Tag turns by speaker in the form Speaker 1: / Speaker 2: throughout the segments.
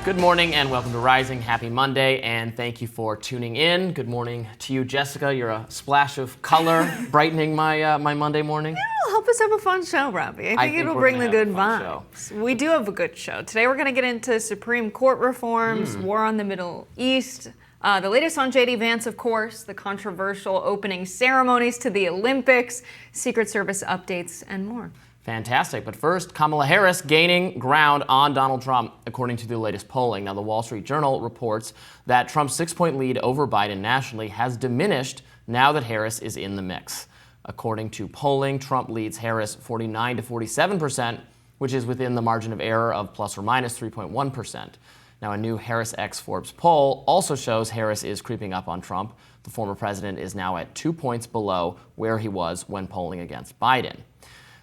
Speaker 1: Good morning and welcome to Rising. Happy Monday, and thank you for tuning in. Good morning to you, Jessica. You're a splash of color brightening my Monday morning.
Speaker 2: It'll help us have a fun show, Robbie. I think it'll bring the good vibes. We do have a good show. Today we're going to get into Supreme Court reforms, war on the Middle East, the latest on J.D. Vance, of course, the controversial opening ceremonies to the Olympics, Secret Service updates, and more.
Speaker 1: Fantastic. But first, Kamala Harris gaining ground on Donald Trump, according to the latest polling. Now, the Wall Street Journal reports that Trump's 6-point lead over Biden nationally has diminished now that Harris is in the mix. According to polling, Trump leads Harris 49 to 47%, which is within the margin of error of plus or minus 3.1%. Now, a new Harris x Forbes poll also shows Harris is creeping up on Trump. The former president is now at 2 points below where he was when polling against Biden.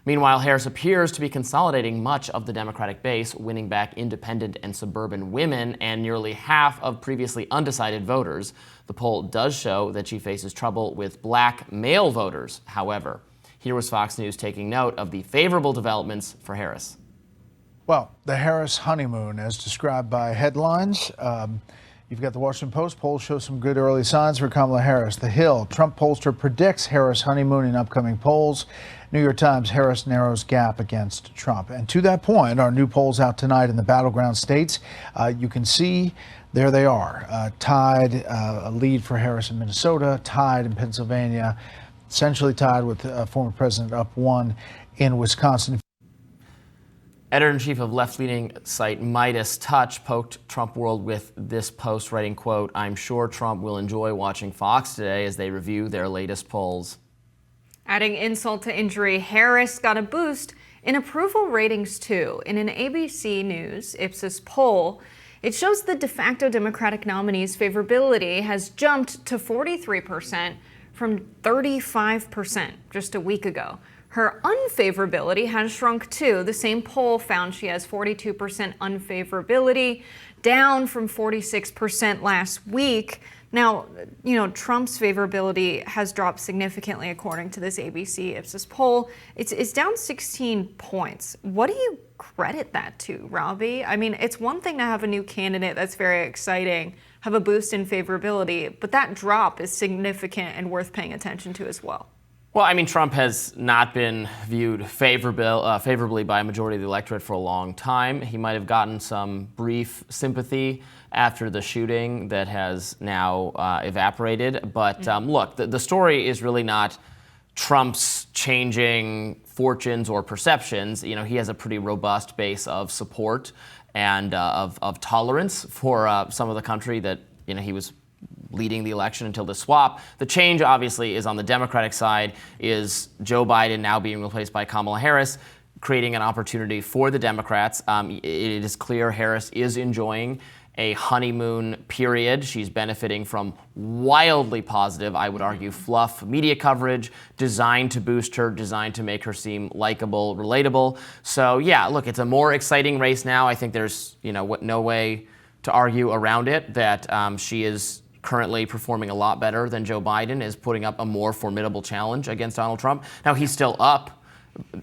Speaker 1: Meanwhile, Harris appears to be consolidating much of the Democratic base, winning back independent and suburban women and nearly half of previously undecided voters. The poll does show that she faces trouble with black male voters, however. Here was Fox News taking note of the favorable developments for Harris.
Speaker 3: Well, the Harris honeymoon, as described by headlines. You've got the Washington Post poll shows some good early signs for Kamala Harris. The Hill, Trump pollster predicts Harris honeymoon in upcoming polls. New York Times, Harris narrows gap against Trump. And to that point, our new polls out tonight in the battleground states. You can see there they are, tied, a lead for Harris in Minnesota, tied in Pennsylvania, essentially tied with former president up one in Wisconsin.
Speaker 1: Editor-in-chief of left-leaning site Midas Touch poked Trump World with this post, writing, quote, "I'm sure Trump will enjoy watching Fox today as they review their latest polls."
Speaker 2: Adding insult to injury, Harris got a boost in approval ratings too. In an ABC News Ipsos poll, it shows the de facto Democratic nominee's favorability has jumped to 43% from 35% just a week ago. Her unfavorability has shrunk too. The same poll found she has 42% unfavorability, down from 46% last week. Now, Trump's favorability has dropped significantly according to this ABC Ipsos poll. It's down 16 points. What do you credit that to, Robbie? I mean, it's one thing to have a new candidate that's very exciting, have a boost in favorability, but that drop is significant and worth paying attention to as well.
Speaker 1: Well, I mean, Trump has not been viewed favorably by a majority of the electorate for a long time. He might have gotten some brief sympathy after the shooting that has now evaporated. But look, the story is really not Trump's changing fortunes or perceptions. He has a pretty robust base of support and of tolerance for some of the country that, he was leading the election until the swap. The change, obviously, is on the Democratic side, is Joe Biden now being replaced by Kamala Harris, creating an opportunity for the Democrats. It is clear Harris is enjoying a honeymoon period. She's benefiting from wildly positive, I would argue, fluff media coverage designed to boost her, designed to make her seem likable, relatable. So, yeah, look, it's a more exciting race now. I think there's, no way to argue around it that she is currently performing a lot better than Joe Biden, is putting up a more formidable challenge against Donald Trump. Now, he's still up,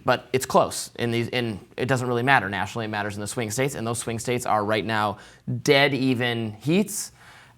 Speaker 1: but it's close. It doesn't really matter nationally. It matters in the swing states, and those swing states are right now dead even heats.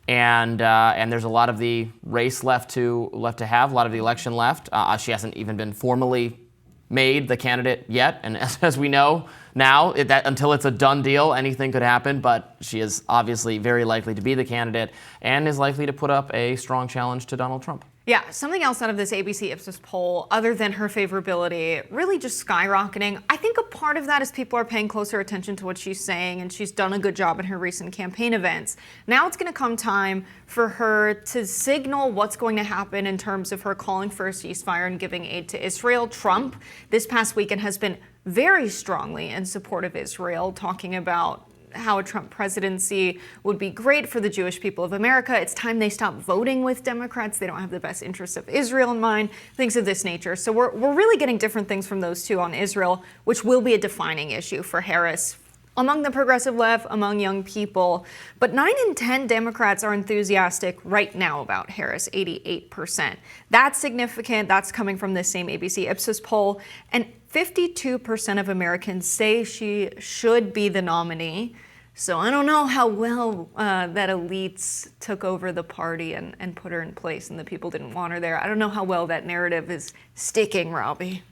Speaker 1: And there's a lot of the race left to have, a lot of the election left. She hasn't even been formally made the candidate yet, and as we know now, until it's a done deal, anything could happen, but she is obviously very likely to be the candidate and is likely to put up a strong challenge to Donald Trump.
Speaker 2: Yeah, something else out of this ABC Ipsos poll, other than her favorability, really just skyrocketing. I think a part of that is people are paying closer attention to what she's saying, and she's done a good job in her recent campaign events. Now it's going to come time for her to signal what's going to happen in terms of her calling for a ceasefire and giving aid to Israel. Trump, this past weekend, has been very strongly in support of Israel, talking about how a Trump presidency would be great for the Jewish people of America. It's time they stop voting with Democrats. They don't have the best interests of Israel in mind, things of this nature. So we're really getting different things from those two on Israel, which will be a defining issue for Harris among the progressive left, among young people. But 9 in 10 Democrats are enthusiastic right now about Harris, 88%. That's significant. That's coming from this same ABC Ipsos poll. And 52% of Americans say she should be the nominee. So I don't know how well that elites took over the party and put her in place and the people didn't want her there. I don't know how well that narrative is sticking, Robbie.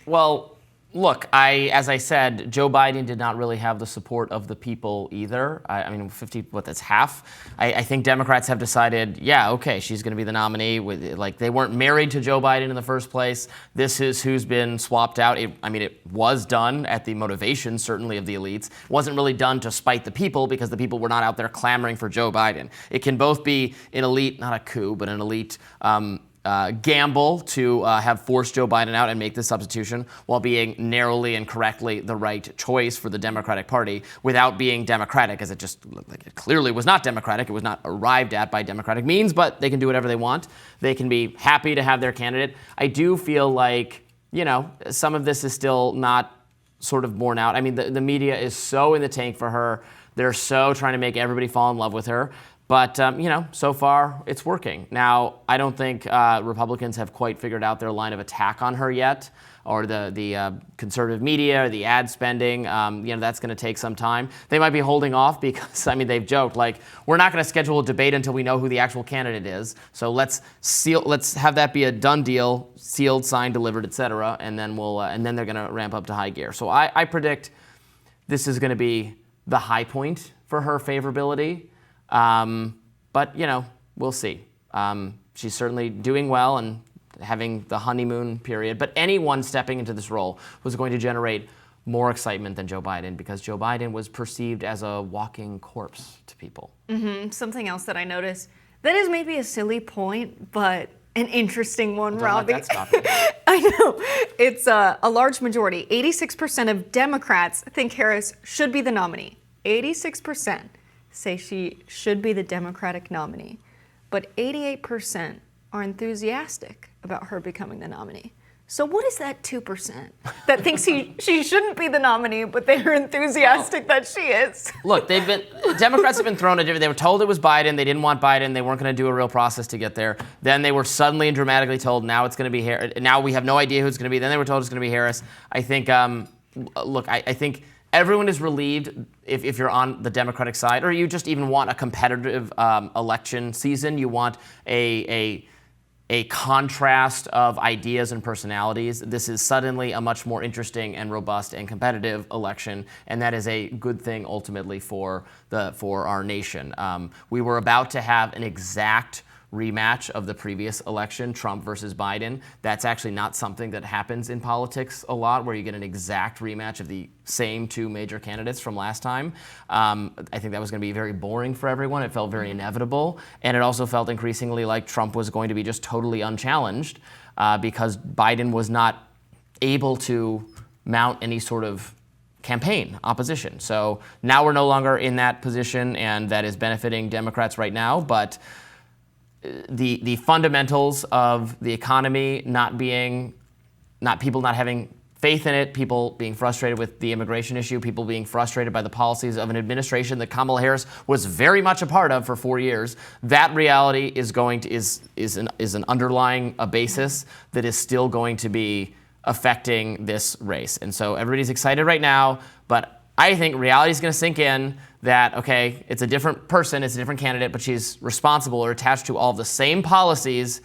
Speaker 1: Well, look, as I said, Joe Biden did not really have the support of the people either. I mean, 50, that's half. I think Democrats have decided, yeah, okay, she's going to be the nominee. Like, they weren't married to Joe Biden in the first place. This is who's been swapped out. It was done at the motivation, certainly, of the elites. It wasn't really done to spite the people because the people were not out there clamoring for Joe Biden. It can both be an elite, not a coup, but an elite gamble to have forced Joe Biden out and make the substitution while being narrowly and correctly the right choice for the Democratic Party without being democratic, as it just like it clearly was not democratic. It was not arrived at by democratic means, but they can do whatever they want. They can be happy to have their candidate. I do feel like, some of this is still not sort of borne out. I mean, the media is so in the tank for her. They're so trying to make everybody fall in love with her. But, so far it's working. Now, I don't think Republicans have quite figured out their line of attack on her yet, or the conservative media, or the ad spending. That's going to take some time. They might be holding off because, they've joked, like, we're not going to schedule a debate until we know who the actual candidate is. So let's have that be a done deal, sealed, signed, delivered, et cetera, and then they're going to ramp up to high gear. So I predict this is going to be the high point for her favorability. But, we'll see. She's certainly doing well and having the honeymoon period. But anyone stepping into this role was going to generate more excitement than Joe Biden because Joe Biden was perceived as a walking corpse to people.
Speaker 2: Mm-hmm. Something else that I noticed, that is maybe a silly point, but an interesting one, Robbie.
Speaker 1: Let that stop you.
Speaker 2: I know. It's a large majority. 86% of Democrats think Harris should be the nominee. 86% say she should be the Democratic nominee, but 88% are enthusiastic about her becoming the nominee. So what is that 2% that thinks she shouldn't be the nominee, but they're enthusiastic that she is?
Speaker 1: Look, Democrats have been thrown a different. They were told it was Biden. They didn't want Biden. They weren't going to do a real process to get there. Then they were suddenly and dramatically told now it's going to be Harris. Now we have no idea who it's going to be. Then they were told it's going to be Harris. I think. I think everyone is relieved if you're on the Democratic side, or you just even want a competitive election season. You want a contrast of ideas and personalities. This is suddenly a much more interesting and robust and competitive election, and that is a good thing ultimately for our nation. We were about to have an exact rematch of the previous election, Trump versus Biden. That's actually not something that happens in politics a lot, where you get an exact rematch of the same two major candidates from last time. I think that was going to be very boring for everyone. It felt very inevitable, and it also felt increasingly like Trump was going to be just totally unchallenged because Biden was not able to mount any sort of campaign opposition. So now we're no longer in that position, and that is benefiting Democrats right now, but the fundamentals of the economy people not having faith in it, people being frustrated with the immigration issue, people being frustrated by the policies of an administration that Kamala Harris was very much a part of for 4 years. That reality is an underlying basis that is still going to be affecting this race. And so everybody's excited right now, but I think reality is going to sink in that, okay, it's a different person, it's a different candidate, but she's responsible or attached to all the same policies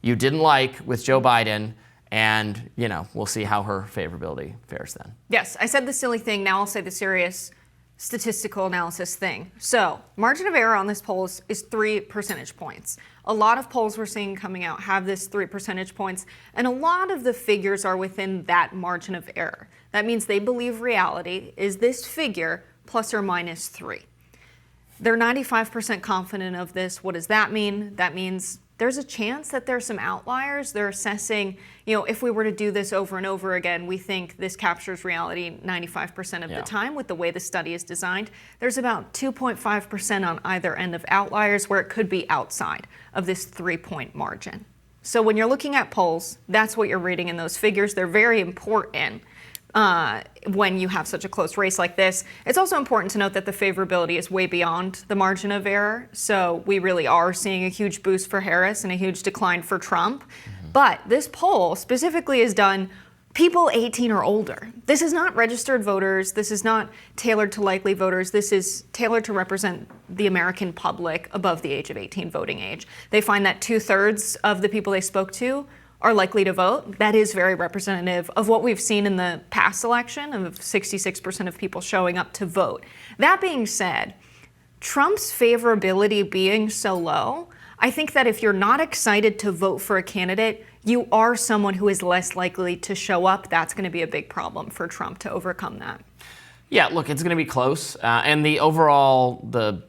Speaker 1: you didn't like with Joe Biden, and, we'll see how her favorability fares then.
Speaker 2: Yes, I said the silly thing, now I'll say the serious statistical analysis thing. So, margin of error on this poll is 3 percentage points. A lot of polls we're seeing coming out have this 3 percentage points, and a lot of the figures are within that margin of error. That means they believe reality is this figure plus or minus 3. They're 95% confident of this. What does that mean? That means there's a chance that there's some outliers. They're assessing, if we were to do this over and over again, we think this captures reality 95% of the time with the way the study is designed. There's about 2.5% on either end of outliers where it could be outside of this 3-point margin. So when you're looking at polls, that's what you're reading in those figures. They're very important when you have such a close race like this. It's also important to note that the favorability is way beyond the margin of error. So we really are seeing a huge boost for Harris and a huge decline for Trump. Mm-hmm. But this poll specifically is done people 18 or older. This is not registered voters. This is not tailored to likely voters. This is tailored to represent the American public above the age of 18 voting age. They find that 2/3 of the people they spoke to are likely to vote. That is very representative of what we've seen in the past election of 66% of people showing up to vote. That being said, Trump's favorability being so low, I think that if you're not excited to vote for a candidate, you are someone who is less likely to show up. That's going to be a big problem for Trump to overcome that.
Speaker 1: Yeah, look, it's going to be close. And the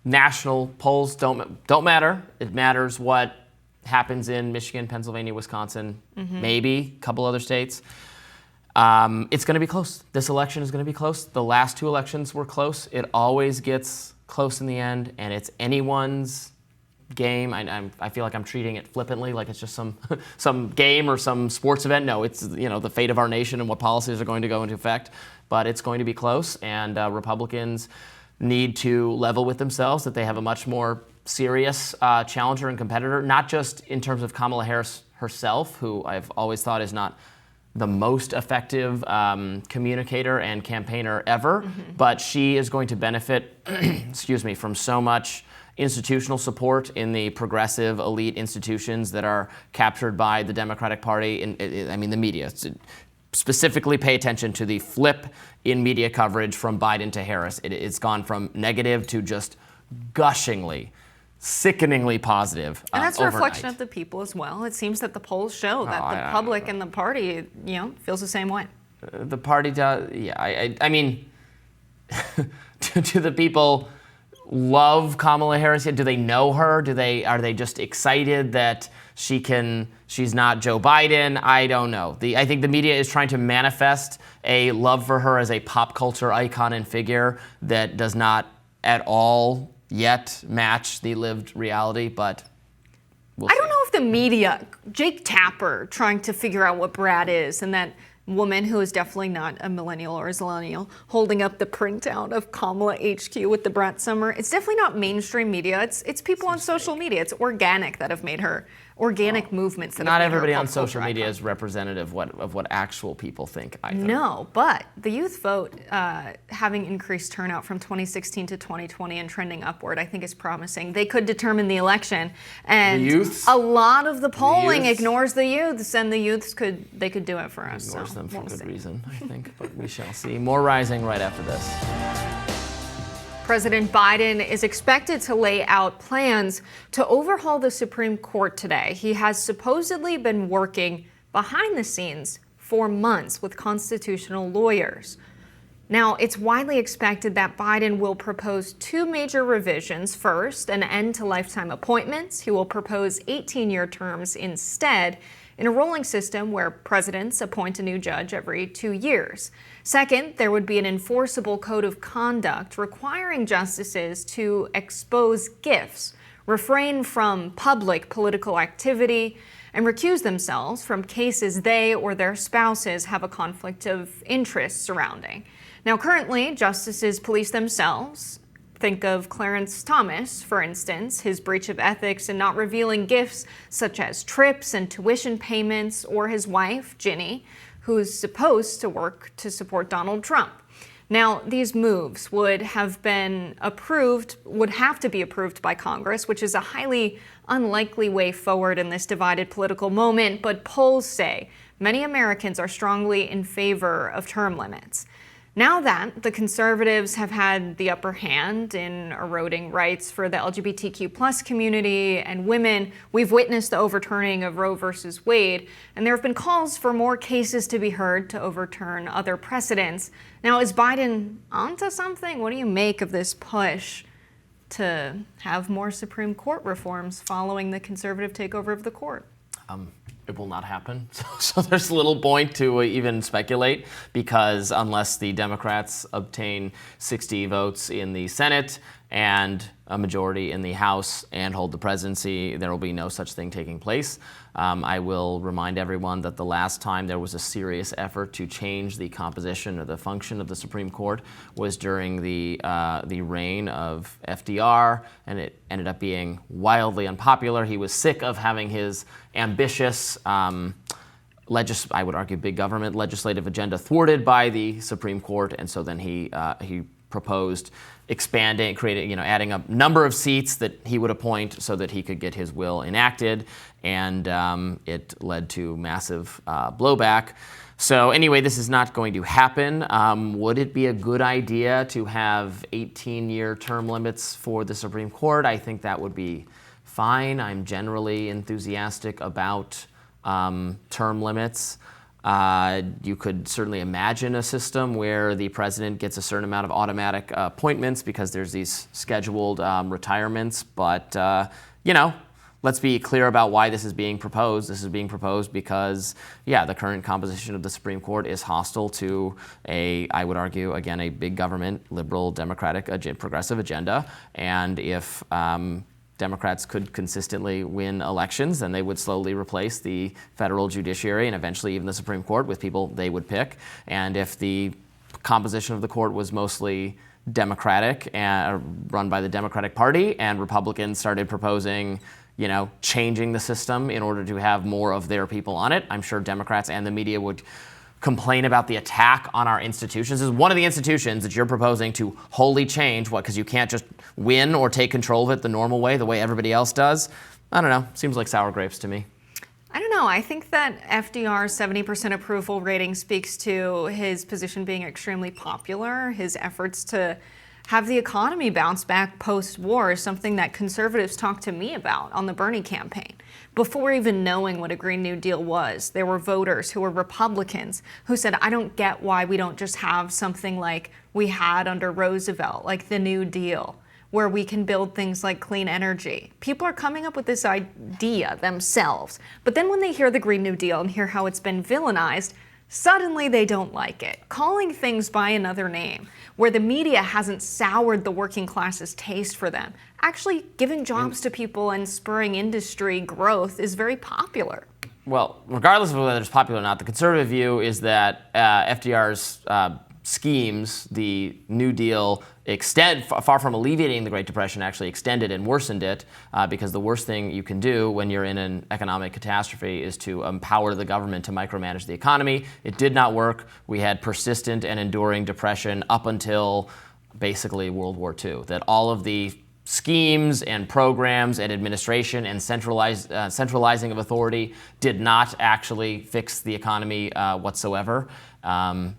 Speaker 1: national polls don't matter. It matters what happens in Michigan, Pennsylvania, Wisconsin, maybe a couple other states. It's going to be close. This election is going to be close. The last two elections were close. It always gets close in the end, and it's anyone's game. I feel like I'm treating it flippantly, like it's just some game or some sports event. No, it's the fate of our nation and what policies are going to go into effect. But it's going to be close, and Republicans need to level with themselves that they have a much more serious challenger and competitor, not just in terms of Kamala Harris herself, who I've always thought is not the most effective communicator and campaigner ever, but she is going to benefit, from so much institutional support in the progressive elite institutions that are captured by the Democratic Party. The media. Specifically pay attention to the flip in media coverage from Biden to Harris. It's gone from negative to just gushingly, sickeningly positive.
Speaker 2: And that's a
Speaker 1: overnight.
Speaker 2: reflection of the people as well. It seems that the polls show that the public and the party, feels the same way.
Speaker 1: The party does, yeah. I mean, do the people love Kamala Harris yet? Do they know her? Are they just excited that she's not Joe Biden? I don't know. I think the media is trying to manifest a love for her as a pop culture icon and figure that does not at all yet match the lived reality, but we'll see.
Speaker 2: I don't know if the media, Jake Tapper trying to figure out what Brad is, and that woman who is definitely not a millennial or a zillennial holding up the printout of Kamala HQ with the Brett Summer. It's definitely not mainstream media. It's people on social media. It's organic that have made her organic movements that
Speaker 1: not
Speaker 2: have made
Speaker 1: everybody
Speaker 2: her a
Speaker 1: on
Speaker 2: pop
Speaker 1: social
Speaker 2: culture
Speaker 1: media
Speaker 2: icon.
Speaker 1: is representative of what actual people think either.
Speaker 2: No, but the youth vote having increased turnout from 2016 to 2020 and trending upward, I think is promising. They could determine the election, and
Speaker 1: The youths?
Speaker 2: a lot of the polling
Speaker 1: youths?
Speaker 2: ignores the youths, and the youths could do it for us.
Speaker 1: Ignores them for
Speaker 2: we'll
Speaker 1: good
Speaker 2: see.
Speaker 1: reason, I think, but we shall see. More rising right after this.
Speaker 2: President Biden is expected to lay out plans to overhaul the Supreme Court today. He has supposedly been working behind the scenes for months with constitutional lawyers. Now, it's widely expected that Biden will propose two major revisions. First, an end to lifetime appointments. He will propose 18-year terms instead, in a rolling system where presidents appoint a new judge every 2 years. Second, there would be an enforceable code of conduct requiring justices to expose gifts, refrain from public political activity, and recuse themselves from cases they or their spouses have a conflict of interest surrounding. Now, currently, justices police themselves. Think of Clarence Thomas, for instance, his breach of ethics in not revealing gifts such as trips and tuition payments, or his wife, Ginny, who's supposed to work to support Donald Trump. Now, these moves would have to be approved by Congress, which is a highly unlikely way forward in this divided political moment, but polls say many Americans are strongly in favor of term limits. Now that the conservatives have had the upper hand in eroding rights for the LGBTQ+ community and women, we've witnessed the overturning of Roe versus Wade, and there have been calls for more cases to be heard to overturn other precedents. Now, is Biden onto something? What do you make of this push to have more Supreme Court reforms following the conservative takeover of the court?
Speaker 1: It will not happen. So there's little point to even speculate, because unless the Democrats obtain 60 votes in the Senate and a majority in the House and hold the presidency, there will be no such thing taking place. I will remind everyone that the last time there was a serious effort to change the composition or the function of the Supreme Court was during the reign of FDR, and it ended up being wildly unpopular. He was sick of having his ambitious I would argue big government legislative agenda thwarted by the Supreme Court, and so then he proposed expanding, adding a number of seats that he would appoint so that he could get his will enacted, and it led to massive blowback. So anyway, this is not going to happen. Would it be a good idea to have 18-year term limits for the Supreme Court? I think that would be fine. I'm generally enthusiastic about term limits. You could certainly imagine a system where the president gets a certain amount of automatic appointments because there's these scheduled retirements. But, let's be clear about why this is being proposed. This is being proposed because, the current composition of the Supreme Court is hostile to I would argue, again, a big government, liberal, democratic, progressive agenda. And if Democrats could consistently win elections, then they would slowly replace the federal judiciary and eventually even the Supreme Court with people they would pick. And if the composition of the court was mostly Democratic and run by the Democratic Party, and Republicans started proposing, changing the system in order to have more of their people on it, I'm sure Democrats and the media would complain about the attack on our institutions. This is one of the institutions that you're proposing to wholly change. What, because you can't just win or take control of it the normal way, the way everybody else does? I don't know. Seems like sour grapes to me.
Speaker 2: I don't know. I think that FDR's 70% approval rating speaks to his position being extremely popular. His efforts to have the economy bounce back post-war is something that conservatives talked to me about on the Bernie campaign. Before even knowing what a Green New Deal was, there were voters who were Republicans who said, I don't get why we don't just have something like we had under Roosevelt, like the New Deal, where we can build things like clean energy. People are coming up with this idea themselves. But then when they hear the Green New Deal and hear how it's been villainized, suddenly they don't like it. Calling things by another name, where the media hasn't soured the working class's taste for them, actually giving jobs to people and spurring industry growth is very popular.
Speaker 1: Well, regardless of whether it's popular or not, the conservative view is that FDR's schemes, the New Deal, far from alleviating the Great Depression, actually extended and worsened it, because the worst thing you can do when you're in an economic catastrophe is to empower the government to micromanage the economy. It did not work. We had persistent and enduring depression up until basically World War II. That all of the schemes and programs and administration and centralizing of authority did not actually fix the economy whatsoever.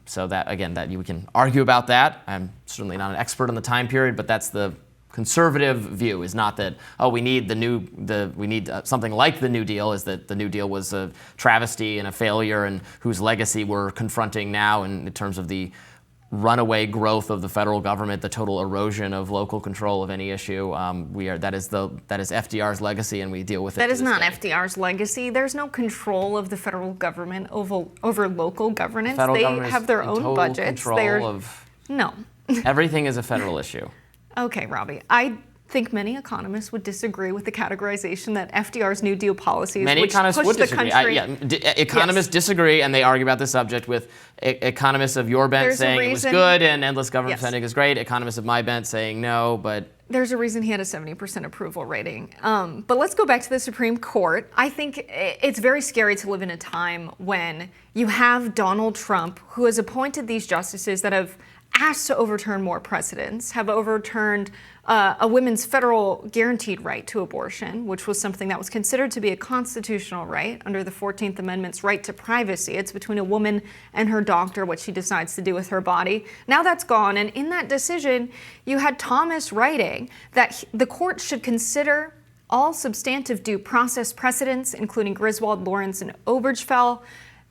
Speaker 1: So that, again, we can argue about that. I'm certainly not an expert on the time period, but that's the conservative view, is not that, we need something like the New Deal, is that the New Deal was a travesty and a failure, and whose legacy we're confronting now in terms of the runaway growth of the federal government, the total erosion of local control of any issue. That is FDR's legacy, and we deal with it.
Speaker 2: That is not FDR's legacy. There's no control of the federal government over local governance. They have their own budgets. No.
Speaker 1: Everything is a federal issue.
Speaker 2: Okay, Robbie. I think many economists would disagree with the categorization that FDR's New Deal policies,
Speaker 1: many
Speaker 2: which
Speaker 1: economists
Speaker 2: pushed
Speaker 1: would
Speaker 2: the
Speaker 1: disagree.
Speaker 2: country.
Speaker 1: Economists disagree, and they argue about this subject with economists of your bent saying it was good and endless government spending is great. Economists of my bent saying no, but
Speaker 2: there's a reason he had a 70% approval rating. But let's go back to the Supreme Court. I think it's very scary to live in a time when you have Donald Trump, who has appointed these justices that have asked to overturn more precedents, have overturned a women's federal guaranteed right to abortion, which was something that was considered to be a constitutional right under the 14th Amendment's right to privacy. It's between a woman and her doctor what she decides to do with her body. Now that's gone, and in that decision, you had Thomas writing that the court should consider all substantive due process precedents, including Griswold, Lawrence, and Obergefell.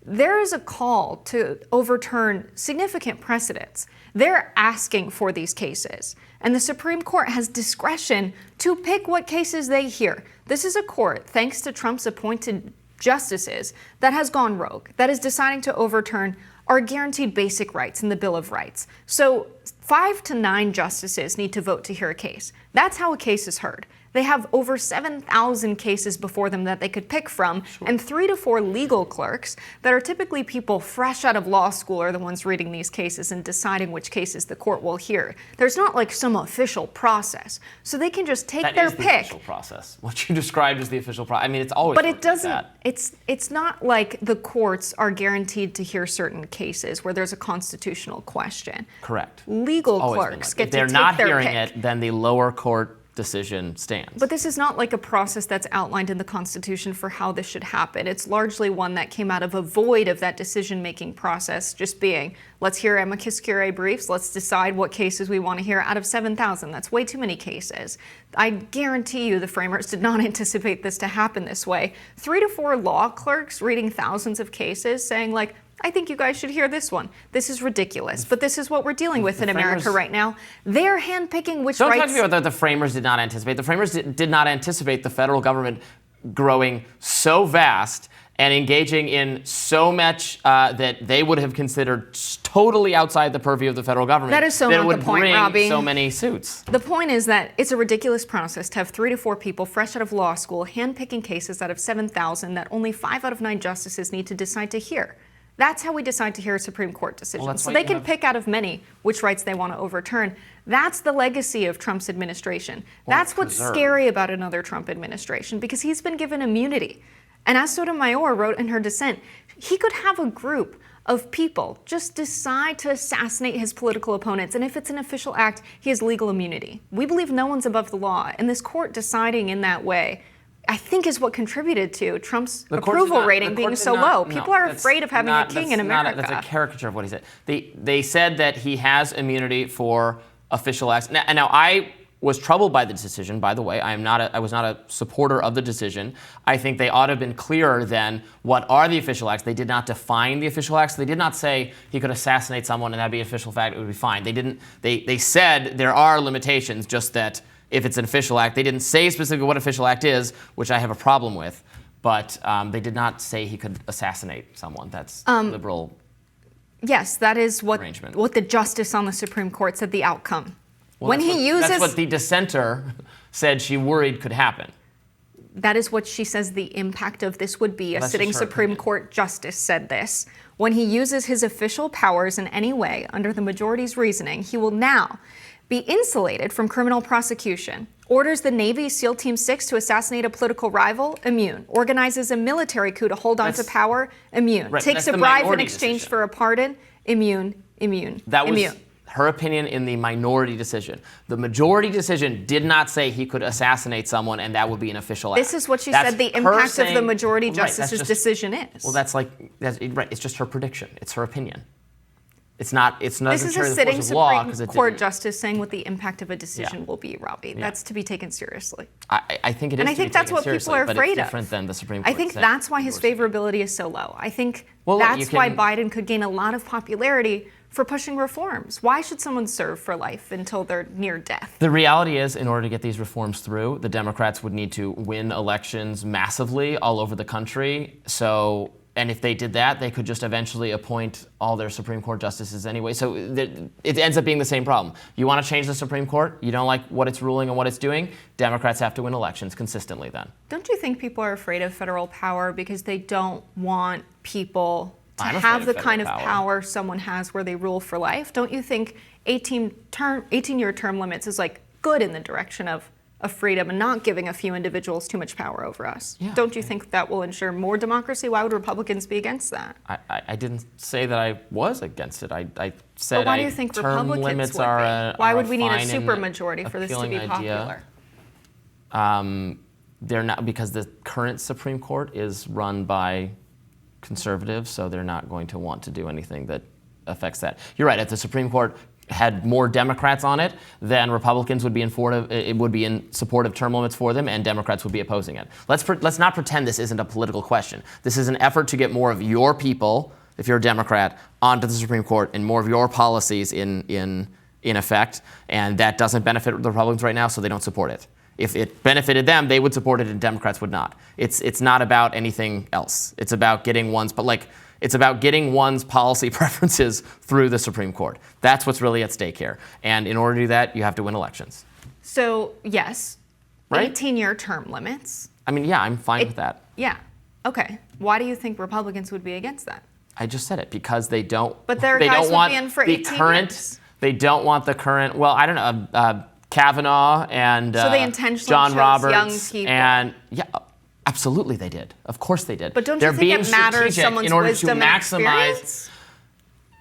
Speaker 2: There is a call to overturn significant precedents. They're asking for these cases, and the Supreme Court has discretion to pick what cases they hear. This is a court, thanks to Trump's appointed justices, that has gone rogue, that is deciding to overturn our guaranteed basic rights in the Bill of Rights. So 5 to 9 justices need to vote to hear a case. That's how a case is heard. They have over 7,000 cases before them that they could pick from, and 3 to 4 legal clerks that are typically people fresh out of law school are the ones reading these cases and deciding which cases the court will hear. There's not like some official process, so they can just take their pick.
Speaker 1: That is the official process. What you described as the official process. I mean, it's always.
Speaker 2: But it doesn't. It's not like the courts are guaranteed to hear certain cases where there's a constitutional question.
Speaker 1: Correct.
Speaker 2: Legal clerks get to take their pick.
Speaker 1: If they're not hearing it, then the lower court decision stands.
Speaker 2: But this is not like a process that's outlined in the Constitution for how this should happen. It's largely one that came out of a void of that decision-making process, just being, let's hear amicus curiae briefs, let's decide what cases we want to hear out of 7,000. That's way too many cases. I guarantee you the framers did not anticipate this to happen this way. 3 to 4 law clerks reading thousands of cases saying like, I think you guys should hear this one. This is ridiculous, but this is what we're dealing with in America right now. They're handpicking which rights.
Speaker 1: Don't talk to me about the framers did not anticipate. The framers did not anticipate the federal government growing so vast and engaging in so much that they would have considered totally outside the purview of the federal government.
Speaker 2: That is so not the point, Robbie.
Speaker 1: So many suits.
Speaker 2: The point is that it's a ridiculous process to have 3 to 4 people fresh out of law school handpicking cases out of 7,000 that only 5 out of 9 justices need to decide to hear. That's how we decide to hear a Supreme Court decision. So they can pick out of many which rights they want to overturn. That's the legacy of Trump's administration. That's what's scary about another Trump administration, because he's been given immunity. And as Sotomayor wrote in her dissent, he could have a group of people just decide to assassinate his political opponents. And if it's an official act, he has legal immunity. We believe no one's above the law. And this court deciding in that way, I think, is what contributed to Trump's approval rating being so low. People are afraid of having a king in America.
Speaker 1: That's a caricature of what he said. They said that he has immunity for official acts. Now, I was troubled by the decision, by the way. I was not a supporter of the decision. I think they ought to have been clearer than what are the official acts. They did not define the official acts. They did not say he could assassinate someone and that'd be an official fact, it would be fine. They said there are limitations, just that if it's an official act. They didn't say specifically what official act is, which I have a problem with, but they did not say he could assassinate someone. That's liberal.
Speaker 2: Yes, that is what the justice on the Supreme Court said the outcome. Well,
Speaker 1: that's what the dissenter said she worried could happen.
Speaker 2: That is what she says the impact of this would be. A sitting Supreme Court justice said this. When he uses his official powers in any way under the majority's reasoning, he will now be insulated from criminal prosecution. Orders the Navy SEAL Team 6 to assassinate a political rival, immune. Organizes a military coup to hold on to power, immune.
Speaker 1: Right,
Speaker 2: takes a bribe in exchange for a pardon, immune.
Speaker 1: That was her opinion in the minority decision. The majority decision did not say he could assassinate someone and that would be an official act.
Speaker 2: This is what she said the impact of the majority justice's decision is.
Speaker 1: Well, that's right. It's just her prediction. It's her opinion. It's not. This
Speaker 2: is a sitting Supreme Court justice saying what the impact of a decision will be, Robbie. Yeah. That's to be taken seriously.
Speaker 1: I think it is.
Speaker 2: And I think that's what people are afraid of.
Speaker 1: But it's different than the Supreme Court.
Speaker 2: I think that's why his favorability is so low. I think that's why Biden could gain a lot of popularity for pushing reforms. Why should someone serve for life until they're near death?
Speaker 1: The reality is, in order to get these reforms through, the Democrats would need to win elections massively all over the country. And if they did that, they could just eventually appoint all their Supreme Court justices anyway. So it ends up being the same problem. You want to change the Supreme Court? You don't like what it's ruling and what it's doing? Democrats have to win elections consistently then.
Speaker 2: Don't you think people are afraid of federal power because they don't want people to have the kind of power someone has where they rule for life? Don't you think 18-year term limits is like good in the direction of freedom and not giving a few individuals too much power over us? Yeah. Don't you think that will ensure more democracy? Why would Republicans be against that?
Speaker 1: I didn't say that I was against it. I said
Speaker 2: why do you think
Speaker 1: term
Speaker 2: Republicans
Speaker 1: limits
Speaker 2: would
Speaker 1: are
Speaker 2: be? Why would we need a supermajority for this to be popular?
Speaker 1: They're not, because the current Supreme Court is run by conservatives, so they're not going to want to do anything that affects that. You're right. If the Supreme Court had more Democrats on it, then Republicans would be in support of term limits for them, and Democrats would be opposing it. Let's not pretend this isn't a political question. This is an effort to get more of your people, if you're a Democrat, onto the Supreme Court and more of your policies in effect, and that doesn't benefit the Republicans right now, so they don't support it. If it benefited them, they would support it, and Democrats would not. It's not about anything else. It's about getting one's policy preferences through the Supreme Court. That's what's really at stake here. And in order to do that, you have to win elections.
Speaker 2: So, yes,
Speaker 1: right?
Speaker 2: 18-year term limits.
Speaker 1: I mean, yeah, I'm fine with that.
Speaker 2: Yeah. Okay. Why do you think Republicans would be against that?
Speaker 1: I just said it because they don't.
Speaker 2: But their
Speaker 1: they
Speaker 2: guys
Speaker 1: don't
Speaker 2: would
Speaker 1: want
Speaker 2: be in for
Speaker 1: the
Speaker 2: 18
Speaker 1: current.
Speaker 2: years.
Speaker 1: They don't want the current. Well, I don't know. Kavanaugh and
Speaker 2: So they intentionally
Speaker 1: John
Speaker 2: chose
Speaker 1: Roberts
Speaker 2: young people.
Speaker 1: and yeah, absolutely they did. Of course they did.
Speaker 2: But don't
Speaker 1: They're
Speaker 2: you think
Speaker 1: being
Speaker 2: it matters
Speaker 1: strategic
Speaker 2: someone's
Speaker 1: in order
Speaker 2: wisdom
Speaker 1: to
Speaker 2: and
Speaker 1: maximize?
Speaker 2: experience?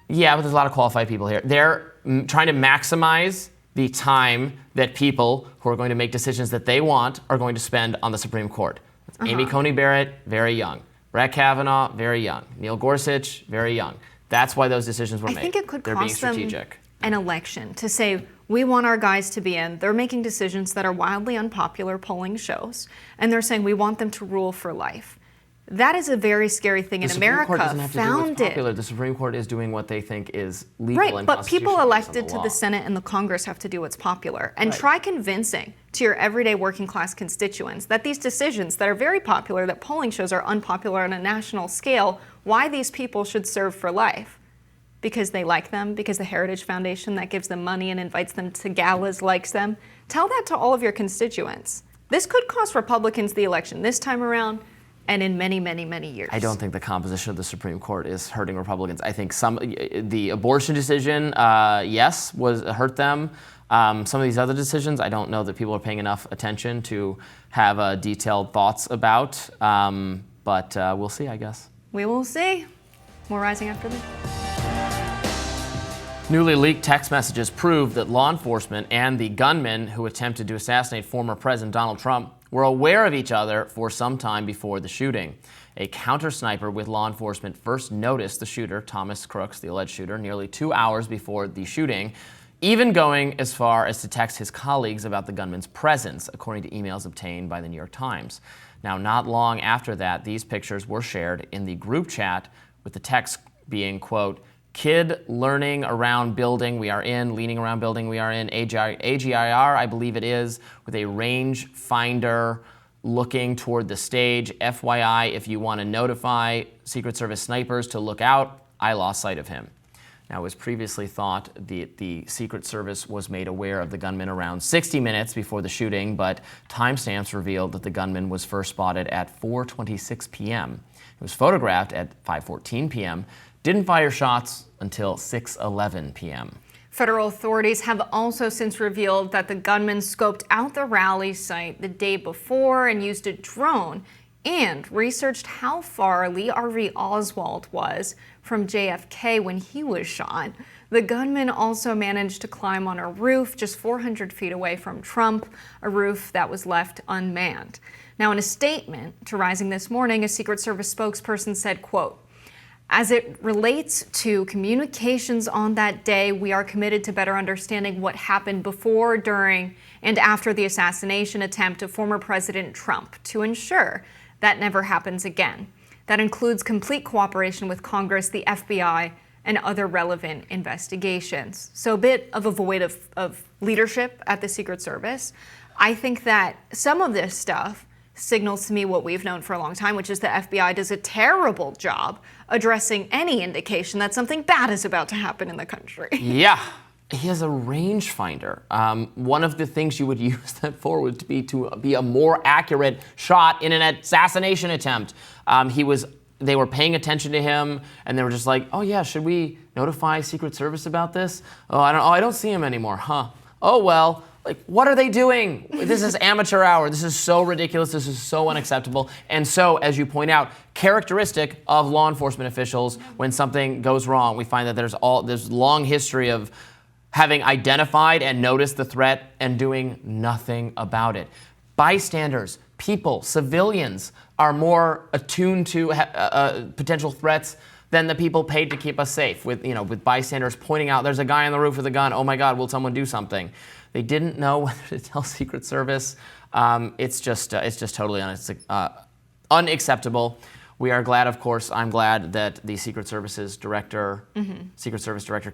Speaker 1: Yeah, but there's a lot of qualified people here. They're trying to maximize the time that people who are going to make decisions that they want are going to spend on the Supreme Court. Amy Coney Barrett, very young. Brett Kavanaugh, very young. Neil Gorsuch, very young. That's why those decisions were made.
Speaker 2: I think it could
Speaker 1: They're being
Speaker 2: cost them
Speaker 1: strategic.
Speaker 2: an election to say, we want our guys to be in. They're making decisions that are wildly unpopular, polling shows, and they're saying we want them to rule for life. That is a very scary thing, and America
Speaker 1: The Supreme Court doesn't have to do what's
Speaker 2: found it.
Speaker 1: popular. The Supreme Court is doing what they think is legal
Speaker 2: Right,
Speaker 1: and
Speaker 2: but people
Speaker 1: constitutional based on
Speaker 2: elected
Speaker 1: the
Speaker 2: to
Speaker 1: law.
Speaker 2: the Senate and the Congress have to do what's popular. And
Speaker 1: Right.
Speaker 2: try convincing to your everyday working class constituents that these decisions that are very popular, that polling shows are unpopular on a national scale, why these people should serve for life. Because they like them, because the Heritage Foundation that gives them money and invites them to galas likes them. Tell that to all of your constituents. This could cost Republicans the election this time around and in many, many, many years.
Speaker 1: I don't think the composition of the Supreme Court is hurting Republicans. I think the abortion decision, yes, was hurt them. Some of these other decisions, I don't know that people are paying enough attention to have detailed thoughts about. But we'll see, I guess.
Speaker 2: We will see. More Rising after this.
Speaker 1: Newly leaked text messages prove that law enforcement and the gunman who attempted to assassinate former President Donald Trump were aware of each other for some time before the shooting. A counter-sniper with law enforcement first noticed the shooter, Thomas Crooks, the alleged shooter, nearly 2 hours before the shooting, even going as far as to text his colleagues about the gunman's presence, according to emails obtained by the New York Times. Now, not long after that, these pictures were shared in the group chat with the text being, quote, kid learning around building we are in, leaning around building we are in, AGIR, I believe it is, with a range finder looking toward the stage. FYI, if you want to notify Secret Service snipers to look out, I lost sight of him. Now, it was previously thought the Secret Service was made aware of the gunman around 60 minutes before the shooting, but timestamps revealed that the gunman was first spotted at 4:26 p.m. He was photographed at 5:14 p.m., didn't fire shots until 6:11 p.m.
Speaker 2: Federal authorities have also since revealed that the gunman scoped out the rally site the day before and used a drone and researched how far Lee Harvey Oswald was from JFK when he was shot. The gunman also managed to climb on a roof just 400 feet away from Trump, a roof that was left unmanned. Now, in a statement to Rising this morning, a Secret Service spokesperson said, quote, as it relates to communications on that day, we are committed to better understanding what happened before, during, and after the assassination attempt of former President Trump to ensure that never happens again. That includes complete cooperation with Congress, the FBI, and other relevant investigations. So a bit of a void of leadership at the Secret Service. I think that some of this stuff signals to me what we've known for a long time, which is the FBI does a terrible job addressing any indication that something bad is about to happen in the country.
Speaker 1: Yeah, he has a rangefinder. One of the things you would use that for would be to be a more accurate shot in an assassination attempt. They were paying attention to him, and they were just like, oh yeah, should we notify Secret Service about this? I don't see him anymore, huh? Oh well. Like, what are they doing? This is amateur hour. This is so ridiculous. This is so unacceptable. And so, as you point out, characteristic of law enforcement officials when something goes wrong. We find that there's long history of having identified and noticed the threat and doing nothing about it. Bystanders, people, civilians are more attuned to potential threats than the people paid to keep us safe. With bystanders pointing out, there's a guy on the roof with a gun. Oh my God, will someone do something? They didn't know whether to tell Secret Service. It's just totally unacceptable. We are glad, of course, I'm glad that the Secret Service Director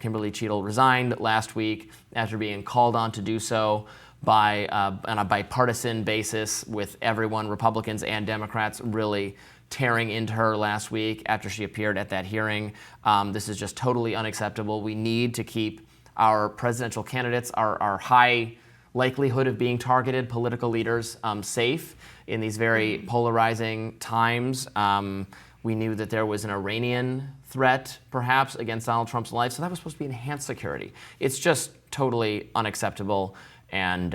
Speaker 1: Kimberly Cheadle resigned last week after being called on to do so on a bipartisan basis with everyone, Republicans and Democrats, really tearing into her last week after she appeared at that hearing. This is just totally unacceptable. We need to keep our presidential candidates, our high likelihood of being targeted, political leaders safe in these very polarizing times. We knew that there was an Iranian threat, perhaps, against Donald Trump's life, so that was supposed to be enhanced security. It's just totally unacceptable, and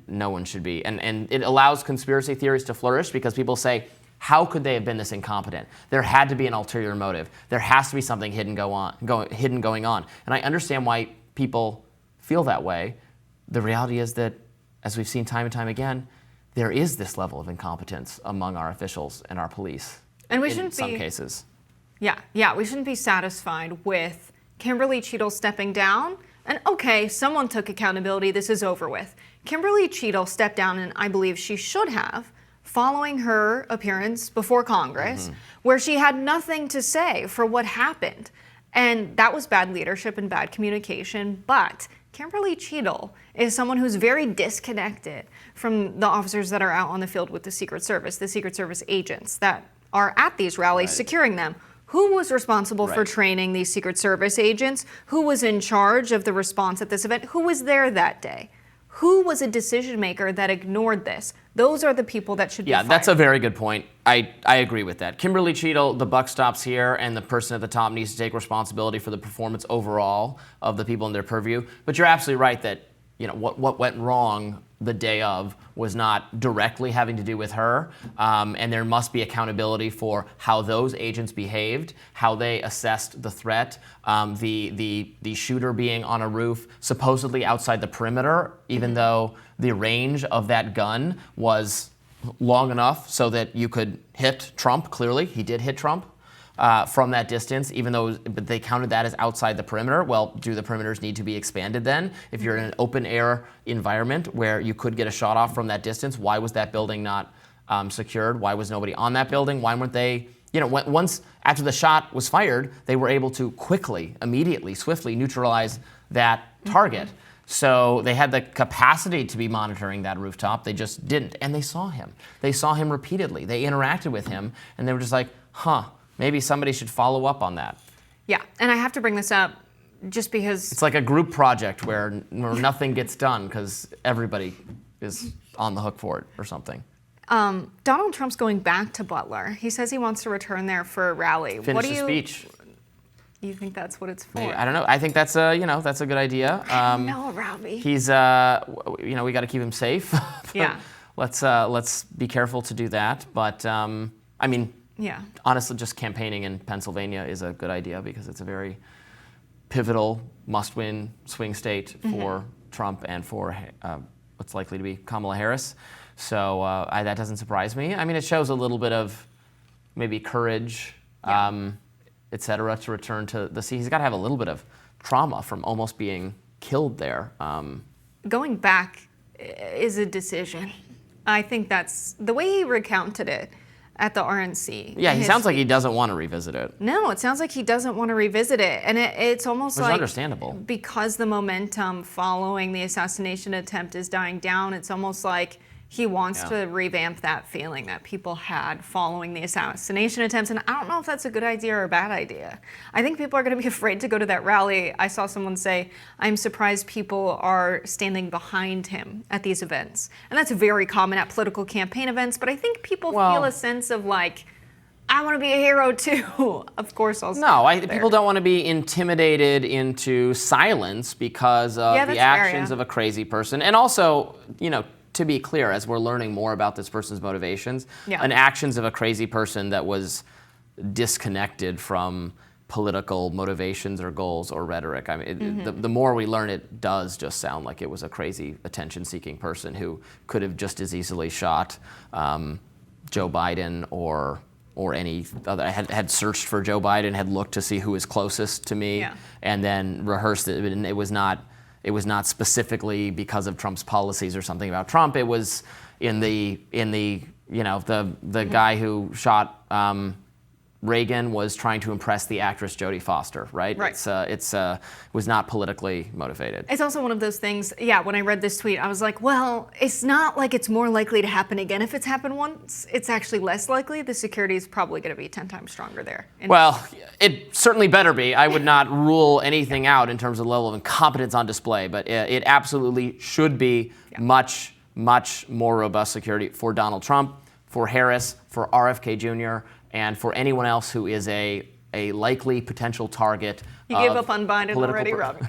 Speaker 1: no one should be. And it allows conspiracy theories to flourish because people say, how could they have been this incompetent? There had to be an ulterior motive. There has to be something hidden going on. And I understand why people feel that way. The reality is that, as we've seen time and time again, there is this level of incompetence among our officials and our police.
Speaker 2: And we
Speaker 1: in
Speaker 2: shouldn't
Speaker 1: some
Speaker 2: be,
Speaker 1: cases.
Speaker 2: Yeah, we shouldn't be satisfied with Kimberly Cheadle stepping down. And okay, someone took accountability, this is over with. Kimberly Cheadle stepped down, and I believe she should have, following her appearance before Congress, where she had nothing to say for what happened. And that was bad leadership and bad communication, but Kimberly Cheadle is someone who's very disconnected from the officers that are out on the field with the Secret Service agents that are at these rallies securing them. Who was responsible for training these Secret Service agents? Who was in charge of the response at this event? Who was there that day? Who was a decision maker that ignored this? Those are the people that should be fired.
Speaker 1: Yeah, that's a very good point. I agree with that. Kimberly Cheadle, the buck stops here, and the person at the top needs to take responsibility for the performance overall of the people in their purview. But you're absolutely right that what went wrong the day of was not directly having to do with her, and there must be accountability for how those agents behaved, how they assessed the threat, the shooter being on a roof supposedly outside the perimeter, even though the range of that gun was long enough so that you could hit Trump. Clearly, he did hit Trump. From that distance, even though they counted that as outside the perimeter. Well, do the perimeters need to be expanded then? If you're in an open air environment where you could get a shot off from that distance, why was that building not secured? Why was nobody on that building? Why weren't they, once after the shot was fired, they were able to quickly, immediately, swiftly neutralize that target. So they had the capacity to be monitoring that rooftop. They just didn't. And they saw him. They saw him repeatedly. They interacted with him, and they were just like, maybe somebody should follow up on that.
Speaker 2: Yeah, and I have to bring this up just because...
Speaker 1: It's like a group project where nothing gets done because everybody is on the hook for it or something.
Speaker 2: Donald Trump's going back to Butler. He says he wants to return there for a rally.
Speaker 1: Finish the speech.
Speaker 2: You think that's what it's for?
Speaker 1: I don't know. I think that's that's a good idea.
Speaker 2: No, Robbie.
Speaker 1: He's we got to keep him safe.
Speaker 2: Yeah.
Speaker 1: Let's be careful to do that. But
Speaker 2: yeah.
Speaker 1: Honestly, just campaigning in Pennsylvania is a good idea because it's a very pivotal, must-win swing state for Trump and for what's likely to be Kamala Harris. So that doesn't surprise me. It shows a little bit of maybe courage, et cetera, to return to the sea. He's got to have a little bit of trauma from almost being killed there.
Speaker 2: Going back is a decision. I think that's the way he recounted it at the RNC.
Speaker 1: Yeah, he sounds like he doesn't want to revisit it.
Speaker 2: No, it sounds like he doesn't want to revisit it. And it's almost like...
Speaker 1: understandable.
Speaker 2: Because the momentum following the assassination attempt is dying down, it's almost like he wants to revamp that feeling that people had following the assassination attempts. And I don't know if that's a good idea or a bad idea. I think people are going to be afraid to go to that rally. I saw someone say, I'm surprised people are standing behind him at these events. And that's very common at political campaign events. But I think people feel a sense of like, I want to be a hero too. Of course I'll stand there.
Speaker 1: People don't want to be intimidated into silence because of the actions of a crazy person. And also, to be clear, as we're learning more about this person's motivations, and actions of a crazy person that was disconnected from political motivations or goals or rhetoric. The more we learn, it does just sound like it was a crazy attention-seeking person who could have just as easily shot Joe Biden or any other. I had searched for Joe Biden, had looked to see who is closest to me, and then rehearsed it. And it was not specifically because of Trump's policies or something about Trump. It was in the guy who shot Reagan was trying to impress the actress Jodie Foster, right?
Speaker 2: Right.
Speaker 1: It was not politically motivated.
Speaker 2: It's also one of those things, yeah, when I read this tweet, I was like, well, it's not like it's more likely to happen again if it's happened once. It's actually less likely. The security is probably going to be 10 times stronger there.
Speaker 1: Well, it certainly better be. I would not rule anything out in terms of the level of incompetence on display, but it absolutely should be much, much more robust security for Donald Trump, for Harris, for RFK Jr., and for anyone else who is a likely potential target.
Speaker 2: You gave up on Biden already, Robbie.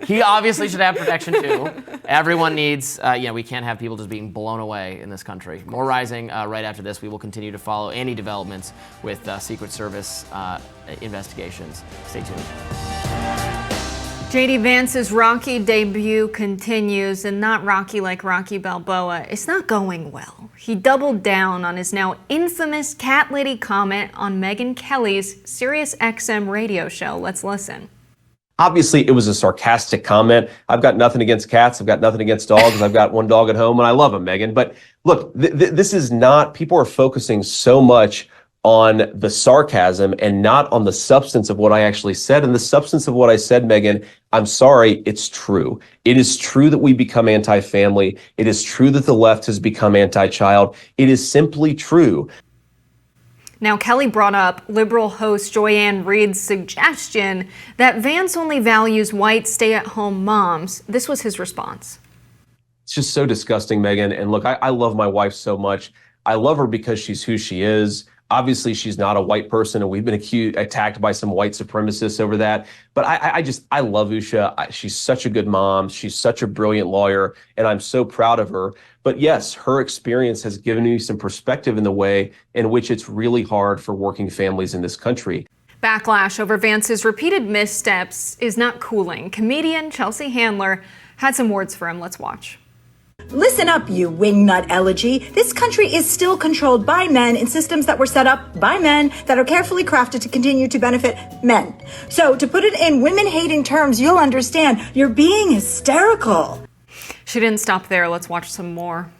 Speaker 1: He obviously should have protection too. Everyone needs, we can't have people just being blown away in this country. More Rising right after this. We will continue to follow any developments with Secret Service investigations. Stay tuned.
Speaker 2: JD Vance's Rocky debut continues, and not Rocky like Rocky Balboa. It's not going well. He doubled down on his now infamous cat lady comment on Megyn Kelly's SiriusXM radio show. Let's listen.
Speaker 4: Obviously, it was a sarcastic comment. I've got nothing against cats. I've got nothing against dogs. I've got one dog at home, and I love him, Megyn. But look, this is not, people are focusing so much on the sarcasm and not on the substance of what I actually said. And the substance of what I said, Megyn, I'm sorry, it's true. It is true that we become anti-family. It is true that the left has become anti-child. It is simply true.
Speaker 2: Now, Kelly brought up liberal host Joy-Ann Reid's suggestion that Vance only values white stay-at-home moms. This was his response.
Speaker 4: It's just so disgusting, Megyn. And look, I love my wife so much. I love her because she's who she is. Obviously, she's not a white person, and we've been attacked by some white supremacists over that. But I love Usha. She's such a good mom. She's such a brilliant lawyer, and I'm so proud of her. But yes, her experience has given me some perspective in the way in which it's really hard for working families in this country.
Speaker 2: Backlash over Vance's repeated missteps is not cooling. Comedian Chelsea Handler had some words for him. Let's watch.
Speaker 5: Listen up, you wingnut elegy. This country is still controlled by men in systems that were set up by men that are carefully crafted to continue to benefit men. So to put it in women-hating terms, you'll understand you're being hysterical.
Speaker 2: She didn't stop there. Let's watch some more.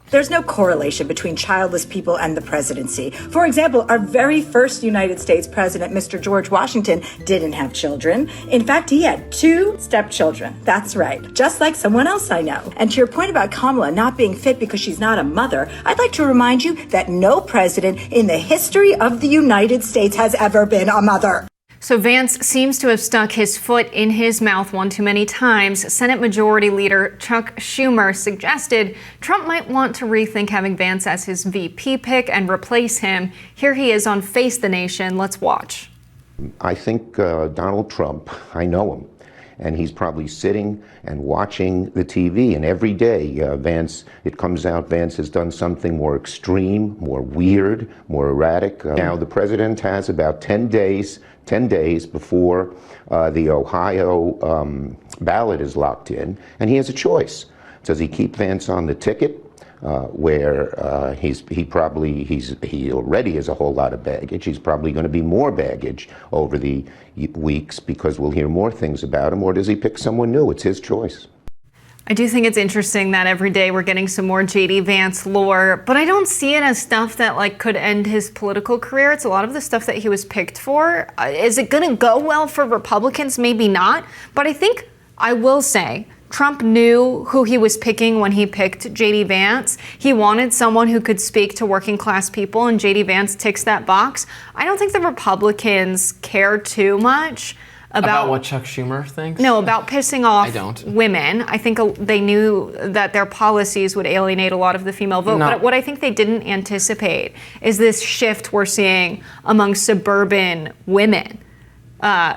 Speaker 5: There's no correlation between childless people and the presidency. For example, our very first United States president, Mr. George Washington, didn't have children. In fact, he had 2 stepchildren. That's right. Just like someone else I know. And to your point about Kamala not being fit because she's not a mother, I'd like to remind you that no president in the history of the United States has ever been a mother.
Speaker 2: So Vance seems to have stuck his foot in his mouth one too many times. Senate Majority Leader Chuck Schumer suggested Trump might want to rethink having Vance as his VP pick and replace him. Here he is on Face the Nation. Let's watch.
Speaker 6: I think Donald Trump, I know him, and he's probably sitting and watching the TV, and every day Vance, it comes out Vance has done something more extreme, more weird, more erratic. Now the president has about 10 days before the Ohio ballot is locked in, and he has a choice. Does he keep Vance on the ticket, where he already has a whole lot of baggage? He's probably going to be more baggage over the weeks because we'll hear more things about him, or does he pick someone new? It's his choice.
Speaker 2: I do think it's interesting that every day we're getting some more JD Vance lore, but I don't see it as stuff that could end his political career. It's a lot of the stuff that he was picked for. Is it going to go well for Republicans? Maybe not. But I think I will say Trump knew who he was picking when he picked JD Vance. He wanted someone who could speak to working class people, and JD Vance ticks that box. I don't think the Republicans care too much about
Speaker 1: what Chuck Schumer thinks?
Speaker 2: No, about pissing off women. I think they knew that their policies would alienate a lot of the female vote. But what I think they didn't anticipate is this shift we're seeing among suburban women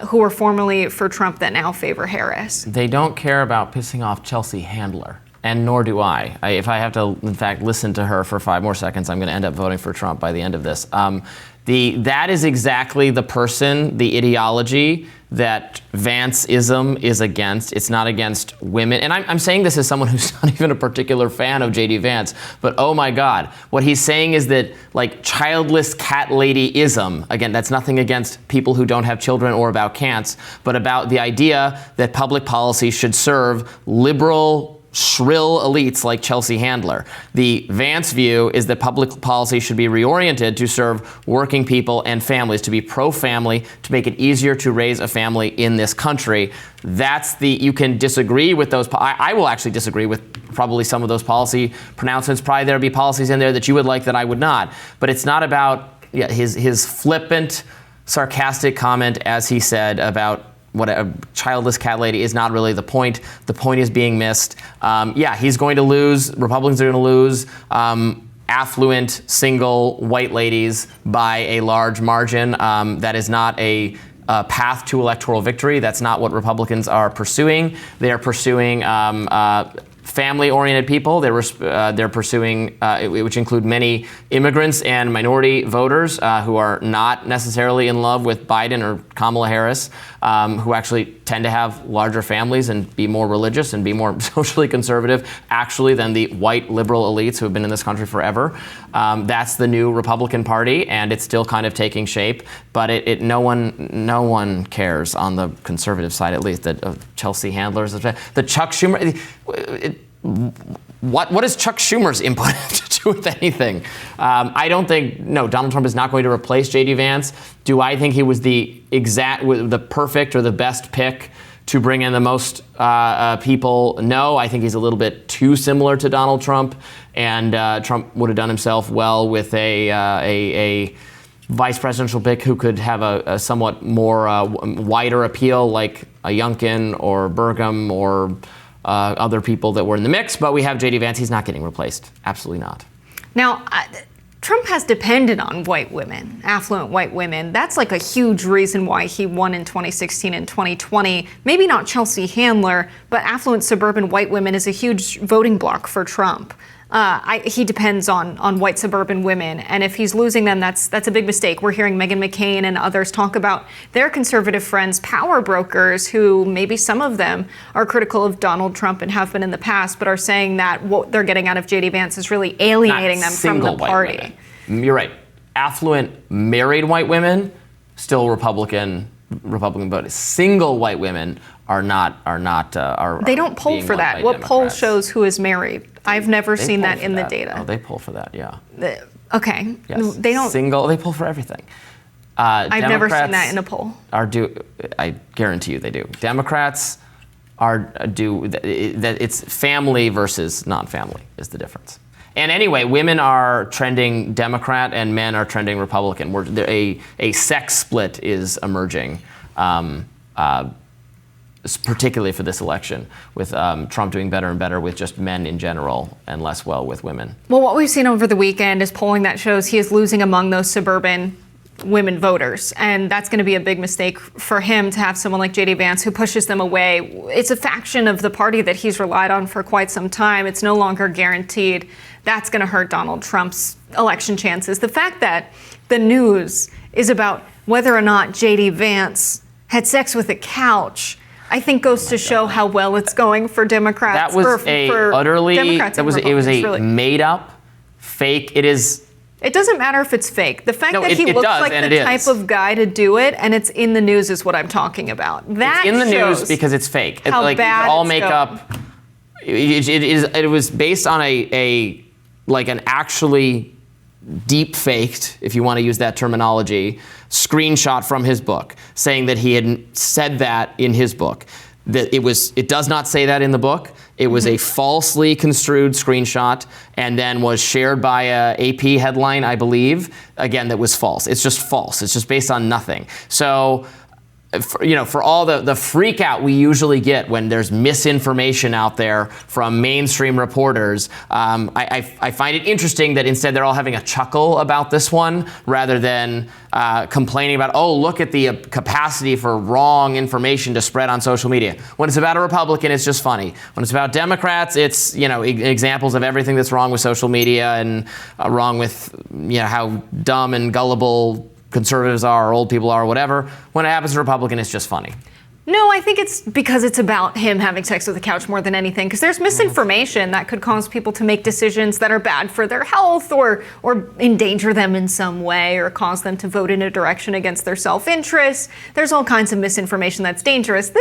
Speaker 2: who were formerly for Trump that now favor Harris.
Speaker 1: They don't care about pissing off Chelsea Handler, and nor do I. If I have to, in fact, listen to her for 5 more seconds, I'm going to end up voting for Trump by the end of this. That is exactly the person, the ideology that Vance-ism is against. It's not against women. And I'm saying this as someone who's not even a particular fan of J.D. Vance, but oh my God, what he's saying is that childless cat lady-ism, again, that's nothing against people who don't have children or about cats, but about the idea that public policy should serve liberal shrill elites like Chelsea Handler. The Vance view is that public policy should be reoriented to serve working people and families, to be pro-family, to make it easier to raise a family in this country. You can disagree with those. I will actually disagree with probably some of those policy pronouncements. Probably there'll be policies in there that you would like that I would not. But it's not about his flippant, sarcastic comment, as he said, about what a childless cat lady is not really the point. The point is being missed. He's going to lose. Republicans are going to lose affluent, single, white ladies by a large margin. That is not a path to electoral victory. That's not what Republicans are pursuing. They are pursuing family-oriented people. They're pursuing, which include many immigrants and minority voters who are not necessarily in love with Biden or Kamala Harris, who actually tend to have larger families and be more religious and be more socially conservative, actually, than the white liberal elites who have been in this country forever. That's the new Republican Party, and it's still kind of taking shape. But no one cares on the conservative side, at least, that Chelsea Handler's, the Chuck Schumer. What is Chuck Schumer's input to do with anything? I don't think, Donald Trump is not going to replace J.D. Vance. Do I think he was the perfect or the best pick to bring in the most people? No, I think he's a little bit too similar to Donald Trump, and Trump would have done himself well with a vice presidential pick who could have a somewhat more wider appeal, like a Youngkin or Burgum or other people that were in the mix. But we have J.D. Vance. He's not getting replaced. Absolutely not.
Speaker 2: Now, Trump has depended on white women, affluent white women. That's like a huge reason why he won in 2016 and 2020. Maybe not Chelsea Handler, but affluent suburban white women is a huge voting bloc for Trump. He depends on white suburban women, and if he's losing them, that's a big mistake. We're hearing Meghan McCain and others talk about their conservative friends, power brokers, who maybe some of them are critical of Donald Trump and have been in the past, but are saying that what they're getting out of J.D. Vance is really alienating them from the party.
Speaker 1: You're right. Affluent married white women, still Republican voters. Single white women are not.
Speaker 2: They don't poll for that. What poll shows who is married? I've never seen that in the data.
Speaker 1: Oh, they poll for that, yeah.
Speaker 2: Okay.
Speaker 1: Yes.
Speaker 2: They don't.
Speaker 1: They poll for everything.
Speaker 2: I've never seen that in a poll.
Speaker 1: I guarantee you they do. Democrats it's family versus non-family is the difference. And anyway, women are trending Democrat and men are trending Republican. A sex split is emerging. Particularly for this election, with Trump doing better and better with just men in general and less well with women.
Speaker 2: Well, what we've seen over the weekend is polling that shows he is losing among those suburban women voters, and that's going to be a big mistake for him to have someone like J.D. Vance who pushes them away. It's a faction of the party that he's relied on for quite some time. It's no longer guaranteed. That's going to hurt Donald Trump's election chances. The fact that the news is about whether or not J.D. Vance had sex with a couch, I think goes to show how well it's going for Democrats.
Speaker 1: That was it was a really made up, fake.
Speaker 2: It doesn't matter if it's fake. The fact that he looks like the type of guy to do it, and it's in the news, is what I'm talking about. That
Speaker 1: it's in the news because it's fake.
Speaker 2: How bad
Speaker 1: all
Speaker 2: it's
Speaker 1: makeup. It was based on an actually deep faked, if you want to use that terminology, screenshot from his book saying that he had said that in his book. That it does not say that in the book. It was a falsely construed screenshot and then was shared by a AP headline, I believe. Again, that was false. It's just false. It's just based on nothing. So, for all the freak out we usually get when there's misinformation out there from mainstream reporters, I find it interesting that instead they're all having a chuckle about this one rather than complaining about, oh, look at the capacity for wrong information to spread on social media. When it's about a Republican, it's just funny. When it's about Democrats, it's examples of everything that's wrong with social media and wrong with how dumb and gullible conservatives are, or old people are, or whatever. When it happens to Republican, it's just funny.
Speaker 2: No, I think it's because it's about him having sex with the couch more than anything. Because there's misinformation that could cause people to make decisions that are bad for their health or endanger them in some way or cause them to vote in a direction against their self-interest. There's all kinds of misinformation that's dangerous.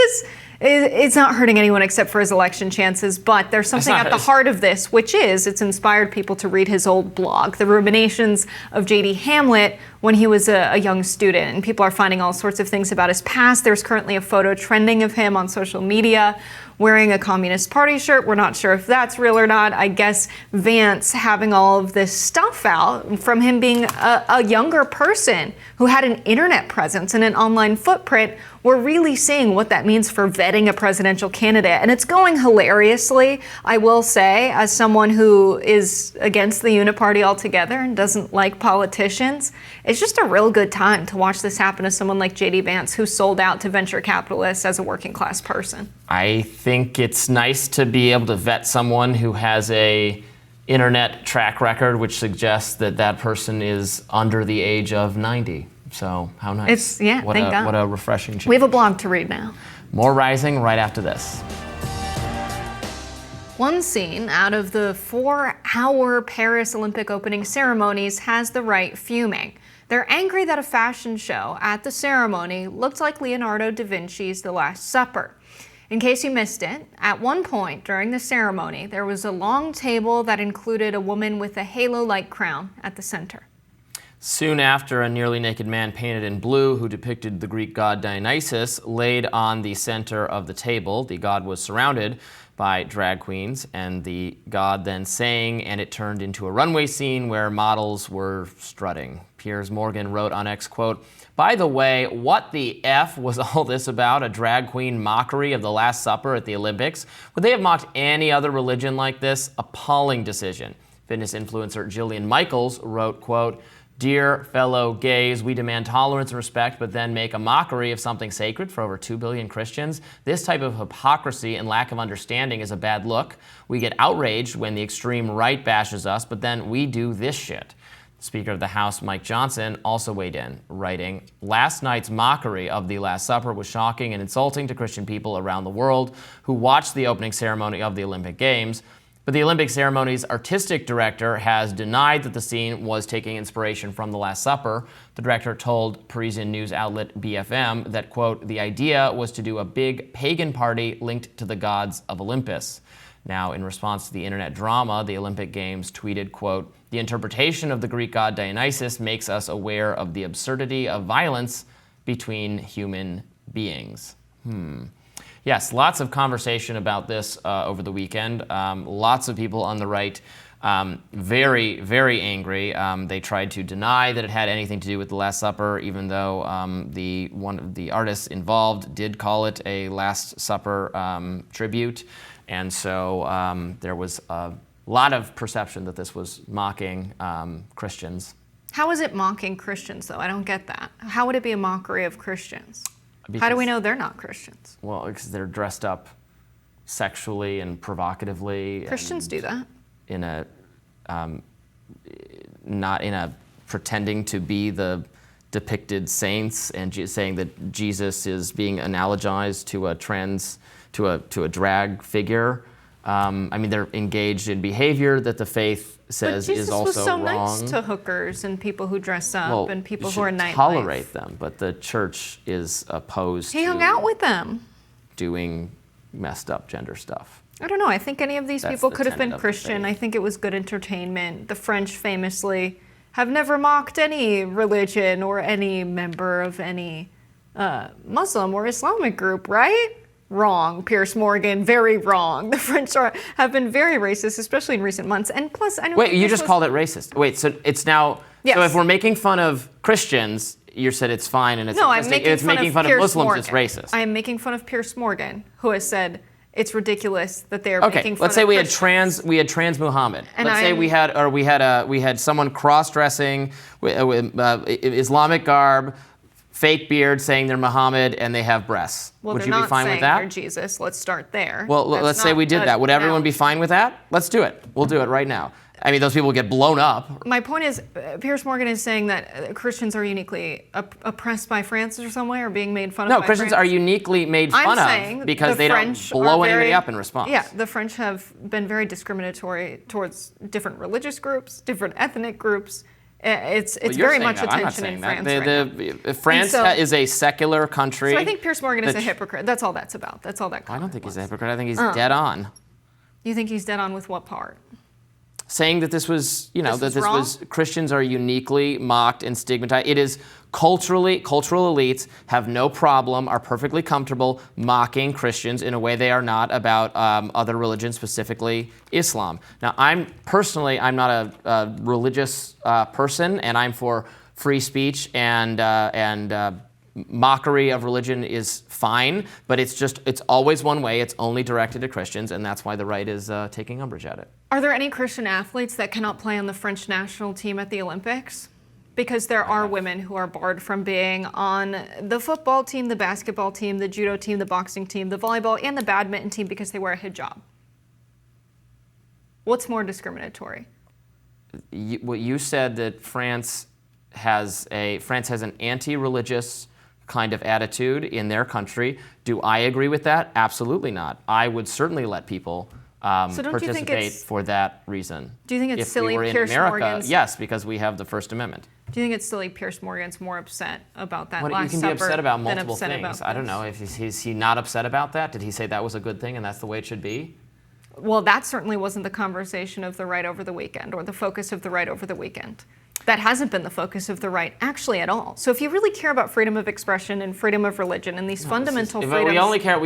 Speaker 2: It's not hurting anyone except for his election chances, but there's something at the heart of this, which is it's inspired people to read his old blog, The Ruminations of J.D. Hamlet, when he was a young student. And people are finding all sorts of things about his past. There's currently a photo trending of him on social media wearing a Communist Party shirt. We're not sure if that's real or not. I guess Vance having all of this stuff out from him being a younger person who had an internet presence and an online footprint. We're really seeing what that means for vetting a presidential candidate. And it's going hilariously, I will say, as someone who is against the uniparty altogether and doesn't like politicians. It's just a real good time to watch this happen to someone like J.D. Vance, who sold out to venture capitalists as a working class person.
Speaker 1: I think it's nice to be able to vet someone who has a internet track record which suggests that that person is under the age of 90. So how nice.
Speaker 2: Thank God.
Speaker 1: What a refreshing change.
Speaker 2: We have a blog to read now.
Speaker 1: More Rising right after this.
Speaker 2: One scene out of the 4-hour Paris Olympic opening ceremonies has the right fuming. They're angry that a fashion show at the ceremony looked like Leonardo da Vinci's The Last Supper. In case you missed it, at one point during the ceremony, there was a long table that included a woman with a halo-like crown at the center.
Speaker 1: Soon after, a nearly naked man painted in blue who depicted the Greek god Dionysus laid on the center of the table. The god was surrounded by drag queens, and the god then sang, and it turned into a runway scene where models were strutting. Piers Morgan wrote on X, quote, "By the way, what the F was all this about? A drag queen mockery of the Last Supper at the Olympics? Would they have mocked any other religion like this? Appalling decision." Fitness influencer Jillian Michaels wrote, quote, "Dear fellow gays, we demand tolerance and respect, but then make a mockery of something sacred for over 2 billion Christians. This type of hypocrisy and lack of understanding is a bad look. We get outraged when the extreme right bashes us, but then we do this shit." Speaker of the House Mike Johnson also weighed in, writing, "Last night's mockery of the Last Supper was shocking and insulting to Christian people around the world who watched the opening ceremony of the Olympic Games. But the Olympic ceremony's artistic director has denied that the scene was taking inspiration from the Last Supper. The director told Parisian news outlet BFM that, quote, "The idea was to do a big pagan party linked to the gods of Olympus." Now, in response to the internet drama, the Olympic Games tweeted, quote, "The interpretation of the Greek god Dionysus makes us aware of the absurdity of violence between human beings." Yes, lots of conversation about this over the weekend. Lots of people on the right very, very angry. They tried to deny that it had anything to do with the Last Supper, even though one of the artists involved did call it a Last Supper tribute. And so there was a lot of perception that this was mocking Christians.
Speaker 2: How is it mocking Christians, though? I don't get that. How would it be a mockery of Christians? How do we know they're not Christians?
Speaker 1: Well, because they're dressed up sexually and provocatively.
Speaker 2: Christians do that.
Speaker 1: In a, not in a pretending to be the depicted saints and saying that Jesus is being analogized to a drag figure. I mean, they're engaged in behavior that the faith says is also wrong.
Speaker 2: Jesus was so nice to hookers and people who dress up and people who are nightlife.
Speaker 1: Tolerate them, but the church is opposed to.
Speaker 2: He hung out with them.
Speaker 1: Doing messed up gender stuff.
Speaker 2: I don't know. I think any of these people could have been
Speaker 1: tenet of the
Speaker 2: Christian.
Speaker 1: faith.
Speaker 2: I think it was good entertainment. The French famously have never mocked any religion or any member of any Muslim or Islamic group, right? Wrong, Piers Morgan, very wrong. The French have been very racist, especially in recent months. And plus, I don't
Speaker 1: Wait,
Speaker 2: think
Speaker 1: you just called it racist. Wait, so it's now.
Speaker 2: Yes.
Speaker 1: So if we're making fun of Christians, you said it's fine and it's
Speaker 2: No, I'm
Speaker 1: autistic.
Speaker 2: making
Speaker 1: If it's
Speaker 2: fun
Speaker 1: making
Speaker 2: of
Speaker 1: fun of
Speaker 2: Piers
Speaker 1: Muslims,
Speaker 2: Morgan.
Speaker 1: it's racist.
Speaker 2: I am making fun of Piers Morgan, who has said it's ridiculous that they are making fun
Speaker 1: let's say
Speaker 2: of
Speaker 1: we had
Speaker 2: Christians.
Speaker 1: trans Muhammad.
Speaker 2: And
Speaker 1: Let's say we had someone cross-dressing with Islamic garb, fake beard, saying they're Muhammad, and they have breasts.
Speaker 2: Well,
Speaker 1: Would
Speaker 2: they're
Speaker 1: you be
Speaker 2: not
Speaker 1: fine
Speaker 2: saying
Speaker 1: with that?
Speaker 2: they're Jesus. Let's start there.
Speaker 1: Well,
Speaker 2: That's
Speaker 1: let's say
Speaker 2: not
Speaker 1: we did
Speaker 2: a
Speaker 1: that. Would everyone be
Speaker 2: analogy.
Speaker 1: fine with that? Let's do it. We'll do it right now. I mean, those people get blown up.
Speaker 2: My point is, Piers Morgan is saying that Christians are uniquely oppressed by France or some way, or being made fun of.
Speaker 1: No,
Speaker 2: by
Speaker 1: Christians
Speaker 2: France.
Speaker 1: are uniquely made fun of because they don't blow anybody up in response.
Speaker 2: Yeah, the French have been very discriminatory towards different religious groups, different ethnic groups. It's very much attention in France right now.
Speaker 1: France is a secular country.
Speaker 2: So I think Piers Morgan is a hypocrite. That's all that's about. That's all that.
Speaker 1: I don't think he's a hypocrite. I think he's dead on.
Speaker 2: You think he's dead on with what part?
Speaker 1: Saying that this was, Christians are uniquely mocked and stigmatized. It is cultural elites have no problem, are perfectly comfortable mocking Christians in a way they are not about other religions, specifically Islam. Now, I'm not a religious person, and I'm for free speech and mockery of religion is fine, but it's always one way. It's only directed at Christians, and that's why the right is taking umbrage at it.
Speaker 2: Are there any Christian athletes that cannot play on the French national team at the Olympics? Because there are women who are barred from being on the football team, the basketball team, the judo team, the boxing team, the volleyball, and the badminton team because they wear a hijab. What's more discriminatory?
Speaker 1: You said that France has an anti-religious kind of attitude in their country. Do I agree with that? Absolutely not. I would certainly let people participate for that reason.
Speaker 2: Do you think it's
Speaker 1: if
Speaker 2: silly
Speaker 1: we were in
Speaker 2: Piers
Speaker 1: America,
Speaker 2: Morgan's?
Speaker 1: Yes, because we have the First Amendment.
Speaker 2: Do you think it's silly Piers Morgan's more upset about that
Speaker 1: You
Speaker 2: Last
Speaker 1: can
Speaker 2: Supper
Speaker 1: be upset about
Speaker 2: than
Speaker 1: multiple
Speaker 2: upset
Speaker 1: things.
Speaker 2: about
Speaker 1: I don't
Speaker 2: this?
Speaker 1: know. Is he not upset about that? Did he say that was a good thing and that's the way it should be?
Speaker 2: Well, that certainly wasn't the conversation of the right over the weekend, or the focus of the right over the weekend. That hasn't been the focus of the right actually at all. So if you really care about freedom of expression and freedom of religion and these fundamental freedoms...
Speaker 1: We only care,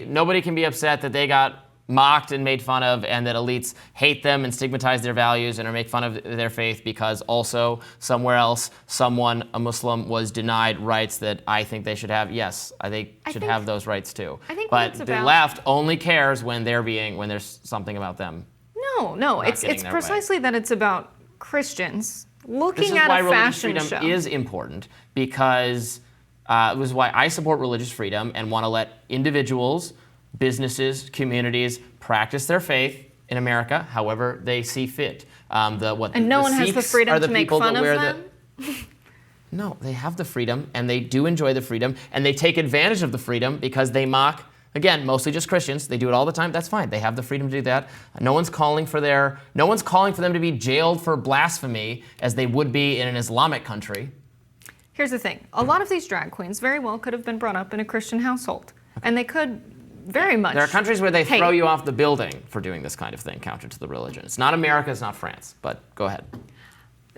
Speaker 1: nobody can be upset that they got mocked and made fun of and that elites hate them and stigmatize their values and or make fun of their faith because also somewhere else a Muslim was denied rights that I think they should have. Yes, I think should have those rights too. But the left only cares when there's something about them.
Speaker 2: No, it's precisely that it's about Christians looking at a fashion show.
Speaker 1: This is why religious freedom is important, because it was why I support religious freedom and want to let individuals, businesses, communities practice their faith in America however they see fit.
Speaker 2: And no one has the freedom to make fun of them?
Speaker 1: No, they have the freedom, and they do enjoy the freedom, and they take advantage of the freedom because they mock, again, mostly just Christians. They do it all the time. That's fine. They have the freedom to do that. No one's calling for them to be jailed for blasphemy as they would be in an Islamic country.
Speaker 2: Here's the thing. A lot of these drag queens very well could have been brought up in a Christian household, and they could very much.
Speaker 1: There are countries where they throw you off the building for doing this kind of thing, counter to the religion. It's not America, it's not France, but go ahead.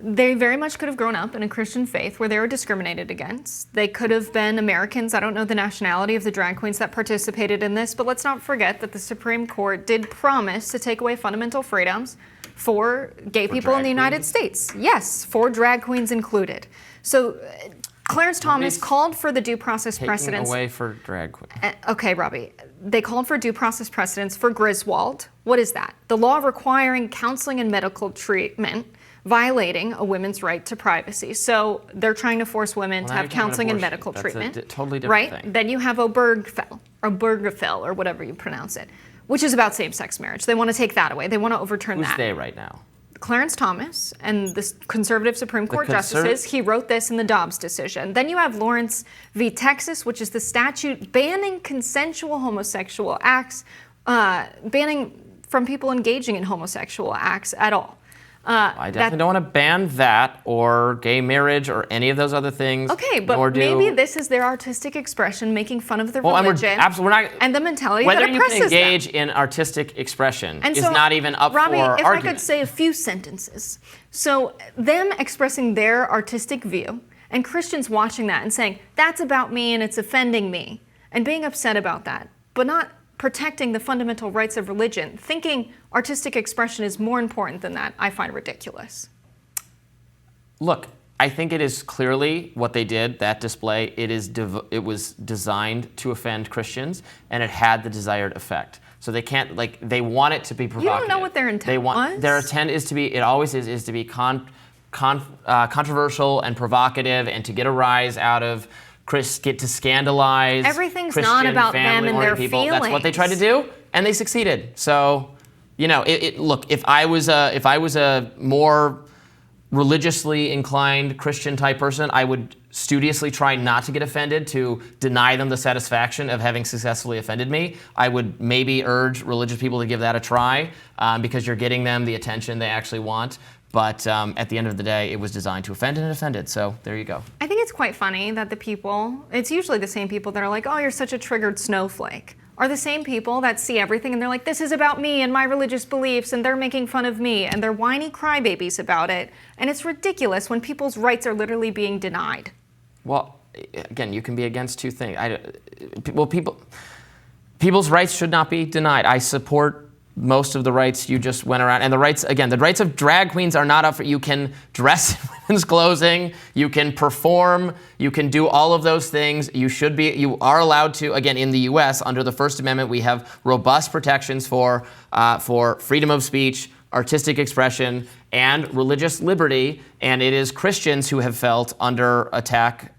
Speaker 2: They very much could have grown up in a Christian faith where they were discriminated against. They could have been Americans. I don't know the nationality of the drag queens that participated in this, but let's not forget that the Supreme Court did promise to take away fundamental freedoms for gay people in the United States. Yes, for drag queens included. So Clarence Thomas called for the due process precedents.
Speaker 1: Taking away for drag queens.
Speaker 2: Okay, Robbie. They called for due process precedents for Griswold. What is that? The law requiring counseling and medical treatment, violating a woman's right to privacy. So they're trying to force women to have counseling and medical treatment.
Speaker 1: That's a totally different thing.
Speaker 2: Then you have Obergefell, or whatever you pronounce it, which is about same-sex marriage. They want to take that away. They want to overturn that.
Speaker 1: Who's they right now?
Speaker 2: Clarence Thomas and the conservative Supreme Court justices. He wrote this in the Dobbs decision. Then you have Lawrence v. Texas, which is the statute banning consensual homosexual acts, banning from people engaging in homosexual acts at all.
Speaker 1: I definitely don't want to ban that or gay marriage or any of those other things.
Speaker 2: Okay, but maybe this is their artistic expression making fun of the religion and the mentality that oppresses them.
Speaker 1: Whether you can engage in artistic expression is not even up
Speaker 2: Robbie,
Speaker 1: for argument.
Speaker 2: If I could say a few sentences. So them expressing their artistic view and Christians watching that and saying, that's about me and it's offending me, and being upset about that, but not protecting the fundamental rights of religion, thinking artistic expression is more important than that, I find ridiculous.
Speaker 1: Look, I think it is clearly what they did, that display, it was designed to offend Christians, and it had the desired effect. So they can't, they want it to be provocative.
Speaker 2: You don't know what their intent was?
Speaker 1: Their intent is to be, it always is to be controversial and provocative and to get a rise out of get to scandalize
Speaker 2: everything's
Speaker 1: Christian
Speaker 2: not about them and their
Speaker 1: people.
Speaker 2: feelings.
Speaker 1: That's what they tried to do, and they succeeded. So Look, if I was a more religiously inclined Christian type person, I would studiously try not to get offended, to deny them the satisfaction of having successfully offended me. I would maybe urge religious people to give that a try, because you're getting them the attention they actually want. But at the end of the day, it was designed to offend, and it offended. So there you go.
Speaker 2: I think it's quite funny that it's usually the same people that are like, oh, you're such a triggered snowflake, are the same people that see everything and they're like, this is about me and my religious beliefs, and they're making fun of me, and they're whiny crybabies about it. And it's ridiculous when people's rights are literally being denied.
Speaker 1: Well, again, you can be against two things. People's rights should not be denied. I support most of the rights you just went around. And the rights of drag queens are not up for, you can dress in women's clothing, you can perform, you can do all of those things. You are allowed to, again, in the US, under the First Amendment, we have robust protections for freedom of speech, artistic expression, and religious liberty, and it is Christians who have felt under attack.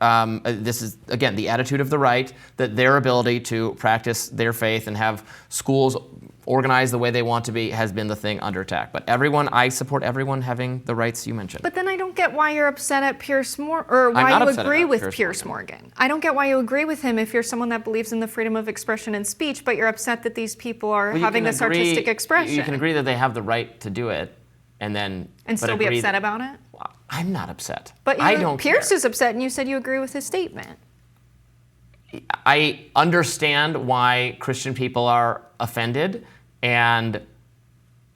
Speaker 1: This is, again, the attitude of the right, that their ability to practice their faith and have schools organized the way they want to be has been the thing under attack. But I support everyone having the rights you mentioned.
Speaker 2: But then I don't get why you're upset at Piers Morgan, or why you agree with Piers Morgan. I don't get why you agree with him if you're someone that believes in the freedom of expression and speech, but you're upset that these people are having this artistic expression.
Speaker 1: You can agree that they have the right to do it, and
Speaker 2: still be upset about it?
Speaker 1: Well, I'm not upset.
Speaker 2: But
Speaker 1: I don't
Speaker 2: Piers
Speaker 1: care.
Speaker 2: is upset, and you said you agree with his statement.
Speaker 1: I understand why Christian people are offended, and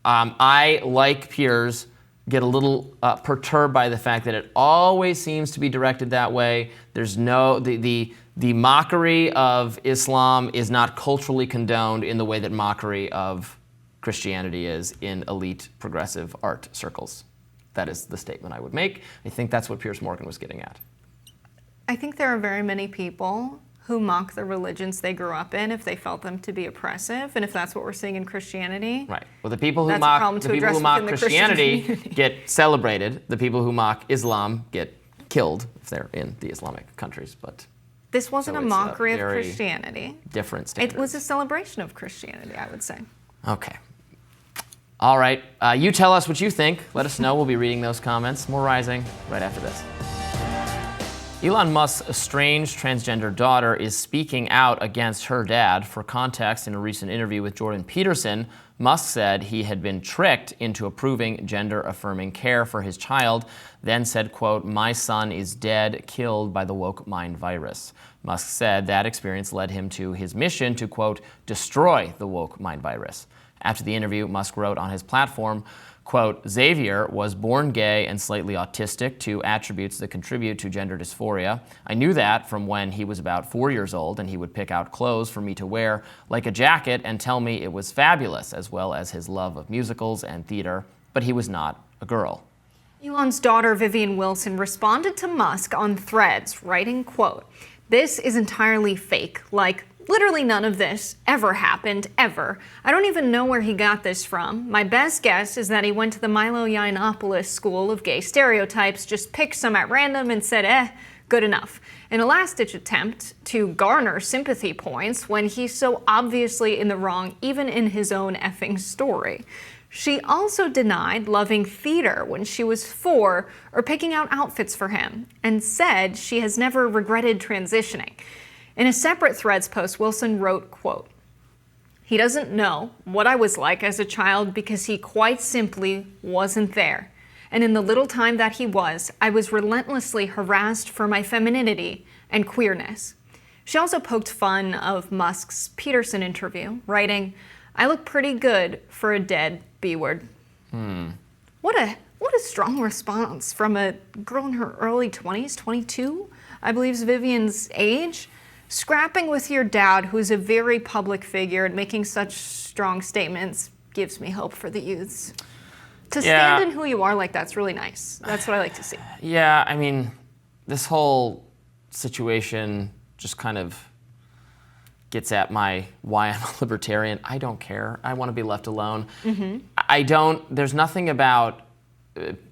Speaker 1: I, like Piers, get a little perturbed by the fact that it always seems to be directed that way. There's the mockery of Islam is not culturally condoned in the way that mockery of Christianity is in elite progressive art circles. That is the statement I would make. I think that's what Piers Morgan was getting at.
Speaker 2: I think there are very many people who mock the religions they grew up in if they felt them to be oppressive, and if that's what we're seeing in Christianity.
Speaker 1: Right. Well, the people who mock Christianity get celebrated. The people who mock Islam get killed if they're in the Islamic countries. But
Speaker 2: this wasn't a mockery of Christianity.
Speaker 1: Different standards.
Speaker 2: It was a celebration of Christianity, I would say.
Speaker 1: Okay. All right. You tell us what you think. Let us know. We'll be reading those comments. More Rising right after this. Elon Musk's estranged transgender daughter is speaking out against her dad. For context, in a recent interview with Jordan Peterson, Musk said he had been tricked into approving gender-affirming care for his child, then said, quote, "My son is dead, killed by the woke mind virus." Musk said that experience led him to his mission to, quote, "destroy the woke mind virus." After the interview, Musk wrote on his platform, quote, "Xavier was born gay and slightly autistic, two attributes that contribute to gender dysphoria. I knew that from when he was about 4 years old, and he would pick out clothes for me to wear like a jacket and tell me it was fabulous, as well as his love of musicals and theater, but he was not a girl."
Speaker 2: Elon's daughter, Vivian Wilson, responded to Musk on Threads, writing, quote, "This is entirely fake. Like, literally none of this ever happened, ever. I don't even know where he got this from. My best guess is that he went to the Milo Yiannopoulos School of Gay Stereotypes, just picked some at random and said, good enough. In a last-ditch attempt to garner sympathy points when he's so obviously in the wrong, even in his own effing story." She also denied loving theater when she was 4 or picking out outfits for him, and said she has never regretted transitioning. In a separate Threads post, Wilson wrote, quote, "He doesn't know what I was like as a child because he quite simply wasn't there. And in the little time that he was, I was relentlessly harassed for my femininity and queerness." She also poked fun of Musk's Peterson interview, writing, "I look pretty good for a dead B-word." What a strong response from a girl in her early 20s, 22, I believe is Vivian's age. Scrapping with your dad, who's a very public figure, and making such strong statements gives me hope for the youths. To stand in who you are like that's really nice. That's what I like to see.
Speaker 1: Yeah, I mean, this whole situation just kind of gets at why I'm a libertarian. I don't care. I want to be left alone. There's nothing about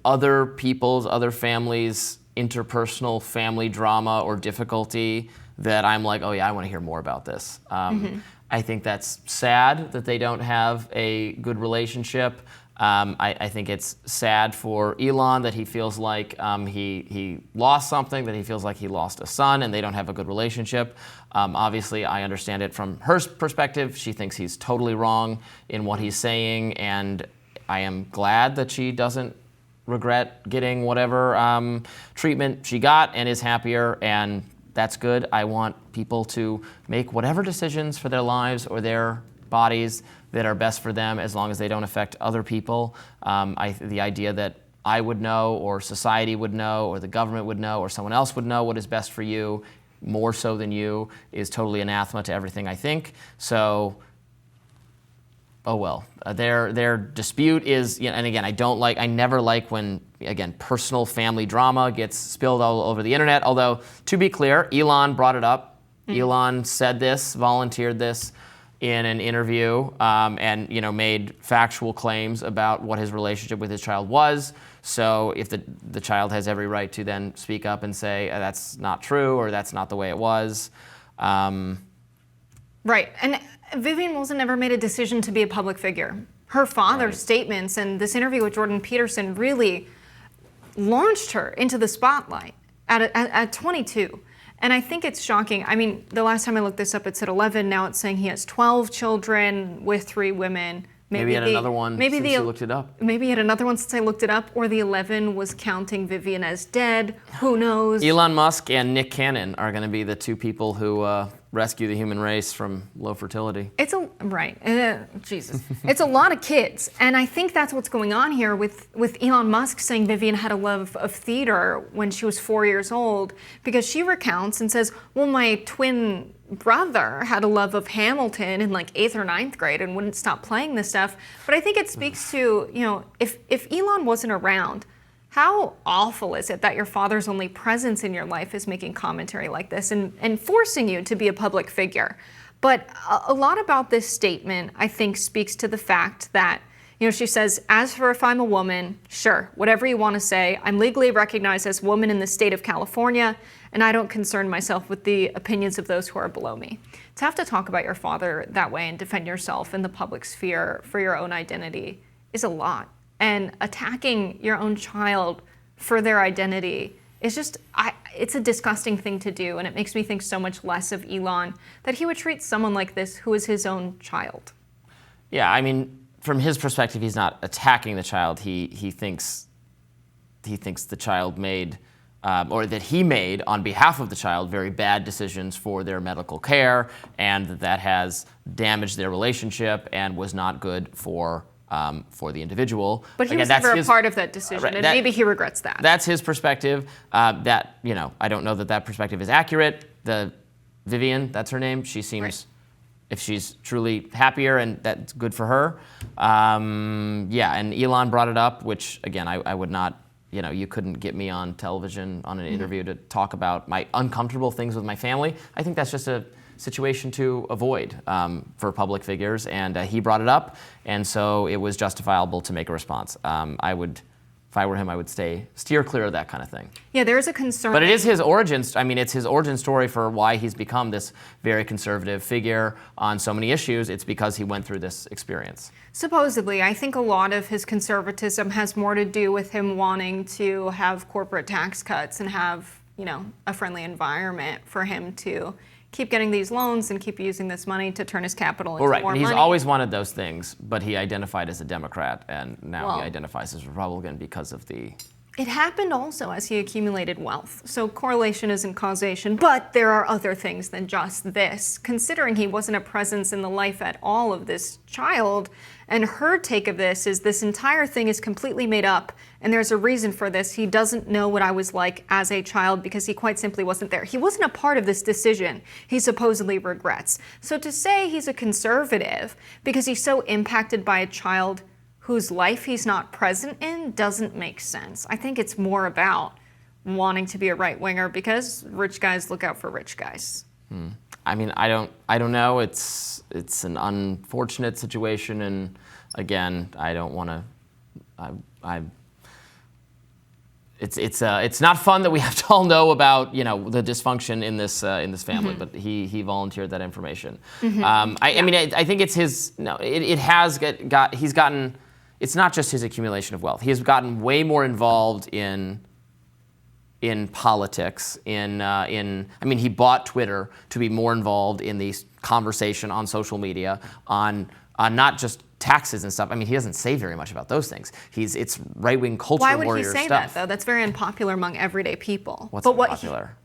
Speaker 1: other people's, other families' interpersonal family drama or difficulty that I'm like, oh yeah, I want to hear more about this. I think that's sad that they don't have a good relationship. I think it's sad for Elon that he feels like he lost something, that he feels like he lost a son, and they don't have a good relationship. Obviously, I understand it from her perspective. She thinks he's totally wrong in what he's saying, and I am glad that she doesn't regret getting whatever treatment she got and is happier, and that's good. I want people to make whatever decisions for their lives or their bodies that are best for them, as long as they don't affect other people. The idea that I would know, or society would know, or the government would know, or someone else would know what is best for you, more so than you, is totally anathema to everything I think. So, oh well. Their dispute is, and again, I never like when, again, personal family drama gets spilled all over the internet. Although, to be clear, Elon brought it up. Elon said this, volunteered this in an interview, and made factual claims about what his relationship with his child was. So if the child has every right to then speak up and say that's not true, or that's not the way it was.
Speaker 2: Right, and Vivian Wilson never made a decision to be a public figure. Her father's statements and this interview with Jordan Peterson really launched her into the spotlight at 22. And I think it's shocking. I mean, the last time I looked this up, it said 11. Now it's saying he has 12 children with 3 women.
Speaker 1: Maybe he had another one since you looked it up.
Speaker 2: Maybe he had another one since I looked it up, or the 11 was counting Vivian as dead. Who knows?
Speaker 1: Elon Musk and Nick Cannon are going to be the 2 people who rescue the human race from low fertility.
Speaker 2: Jesus. It's a lot of kids. And I think that's what's going on here with Elon Musk saying Vivian had a love of theater when she was 4 years old, because she recounts and says, well, my twin brother had a love of Hamilton in like 8th or 9th grade and wouldn't stop playing this stuff. But I think it speaks to, if Elon wasn't around, how awful is it that your father's only presence in your life is making commentary like this and forcing you to be a public figure? But a lot about this statement, I think, speaks to the fact that, she says, as for if I'm a woman, sure, whatever you want to say, I'm legally recognized as a woman in the state of California, and I don't concern myself with the opinions of those who are below me. To have to talk about your father that way and defend yourself in the public sphere for your own identity is a lot. And attacking your own child for their identity is just, it's a disgusting thing to do. And it makes me think so much less of Elon, that he would treat someone like this who is his own child.
Speaker 1: Yeah, I mean, from his perspective, he's not attacking the child. He thinks the child made, or that he made on behalf of the child, very bad decisions for their medical care, and that has damaged their relationship and was not good for the individual.
Speaker 2: But he was never a part of that decision, and maybe he regrets that.
Speaker 1: That's his perspective. I don't know that perspective is accurate. Vivian, that's her name. She seems, right, if she's truly happier, and that's good for her. And Elon brought it up, which again, I would not. You couldn't get me on television on an interview to talk about my uncomfortable things with my family. I think that's just a situation to avoid for public figures, and he brought it up, and so it was justifiable to make a response. If I were him, I would steer clear of that kind of thing.
Speaker 2: Yeah, there is a concern.
Speaker 1: But it is his origins. I mean, it's his origin story for why he's become this very conservative figure on so many issues. It's because he went through this experience.
Speaker 2: Supposedly, I think a lot of his conservatism has more to do with him wanting to have corporate tax cuts and have, a friendly environment for him to keep getting these loans and keep using this money to turn his capital into more money.
Speaker 1: He's always wanted those things, but he identified as a Democrat, and now he identifies as Republican because of the...
Speaker 2: It happened also as he accumulated wealth. So correlation isn't causation, but there are other things than just this. Considering he wasn't a presence in the life at all of this child, and her take of this is this entire thing is completely made up, and there's a reason for this. He doesn't know what I was like as a child because he quite simply wasn't there. He wasn't a part of this decision he supposedly regrets. So to say he's a conservative because he's so impacted by a child whose life he's not present in doesn't make sense. I think it's more about wanting to be a right-winger because rich guys look out for rich guys.
Speaker 1: I mean, I don't know. It's an unfortunate situation, and again, I don't want to. it's not fun that we have to all know about the dysfunction in this family, but he volunteered that information. I mean, I think it's his. No, it has he's gotten. It's not just his accumulation of wealth. He has gotten way more involved in politics. I mean, he bought Twitter to be more involved in the conversation on social media on not just taxes and stuff. I mean, he doesn't say very much about those things. It's right-wing culture warrior stuff.
Speaker 2: Why would he say that, though? That's very unpopular among everyday people.
Speaker 1: What's unpopular?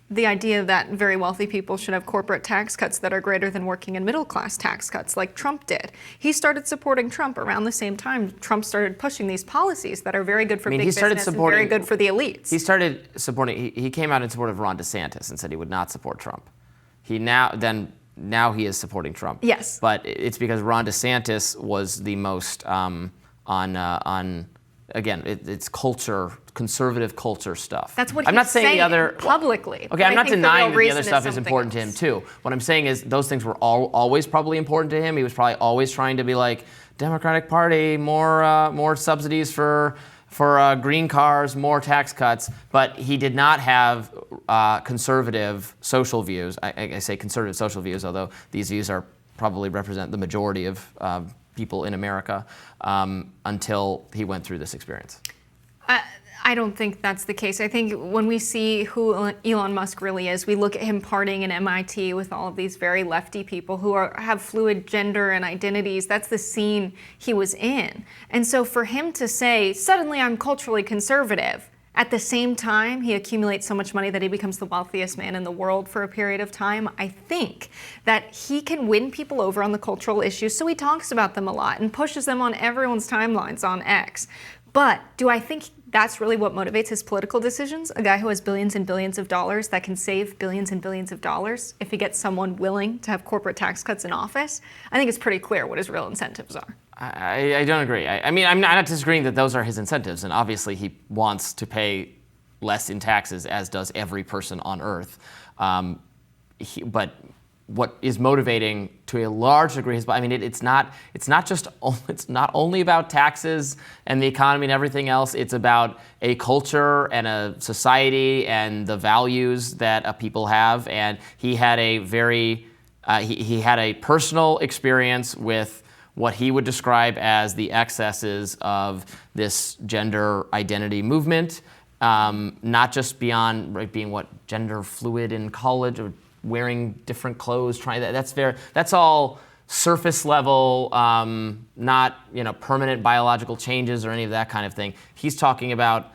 Speaker 2: The idea that very wealthy people should have corporate tax cuts that are greater than working and middle-class tax cuts, like Trump did. He started supporting Trump around the same time Trump started pushing these policies that are very good for big business and very good for the elites.
Speaker 1: He started supporting. He came out in support of Ron DeSantis and said he would not support Trump. Now he is supporting Trump.
Speaker 2: Yes.
Speaker 1: But it's because Ron DeSantis was the most it's culture, conservative culture stuff.
Speaker 2: That's what
Speaker 1: I'm not saying the other
Speaker 2: publicly.
Speaker 1: Okay, I'm not denying that the other stuff is important to him too. What I'm saying is those things were always probably important to him. He was probably always trying to be like, Democratic Party, more subsidies for green cars, more tax cuts, but he did not have conservative social views. I say conservative social views, although these views probably represent the majority of people in America until he went through this experience.
Speaker 2: I don't think that's the case. I think when we see who Elon Musk really is, we look at him partying in MIT with all of these very lefty people who have fluid gender and identities. That's the scene he was in. And so for him to say, suddenly I'm culturally conservative, at the same time he accumulates so much money that he becomes the wealthiest man in the world for a period of time, I think that he can win people over on the cultural issues, so he talks about them a lot and pushes them on everyone's timelines on X. But do I think that's really what motivates his political decisions? A guy who has billions and billions of dollars that can save billions and billions of dollars if he gets someone willing to have corporate tax cuts in office? I think it's pretty clear what his real incentives are.
Speaker 1: I don't agree. I mean, I'm not disagreeing that those are his incentives, and obviously he wants to pay less in taxes, as does every person on Earth. But what is motivating to a large degree is, I mean, it's not only about taxes and the economy and everything else. It's about a culture and a society and the values that people have. And he had a very he had a personal experience with what he would describe as the excesses of this gender identity movement, not just beyond being gender fluid in college or wearing different clothes, that's all surface level, not permanent biological changes or any of that kind of thing. He's talking about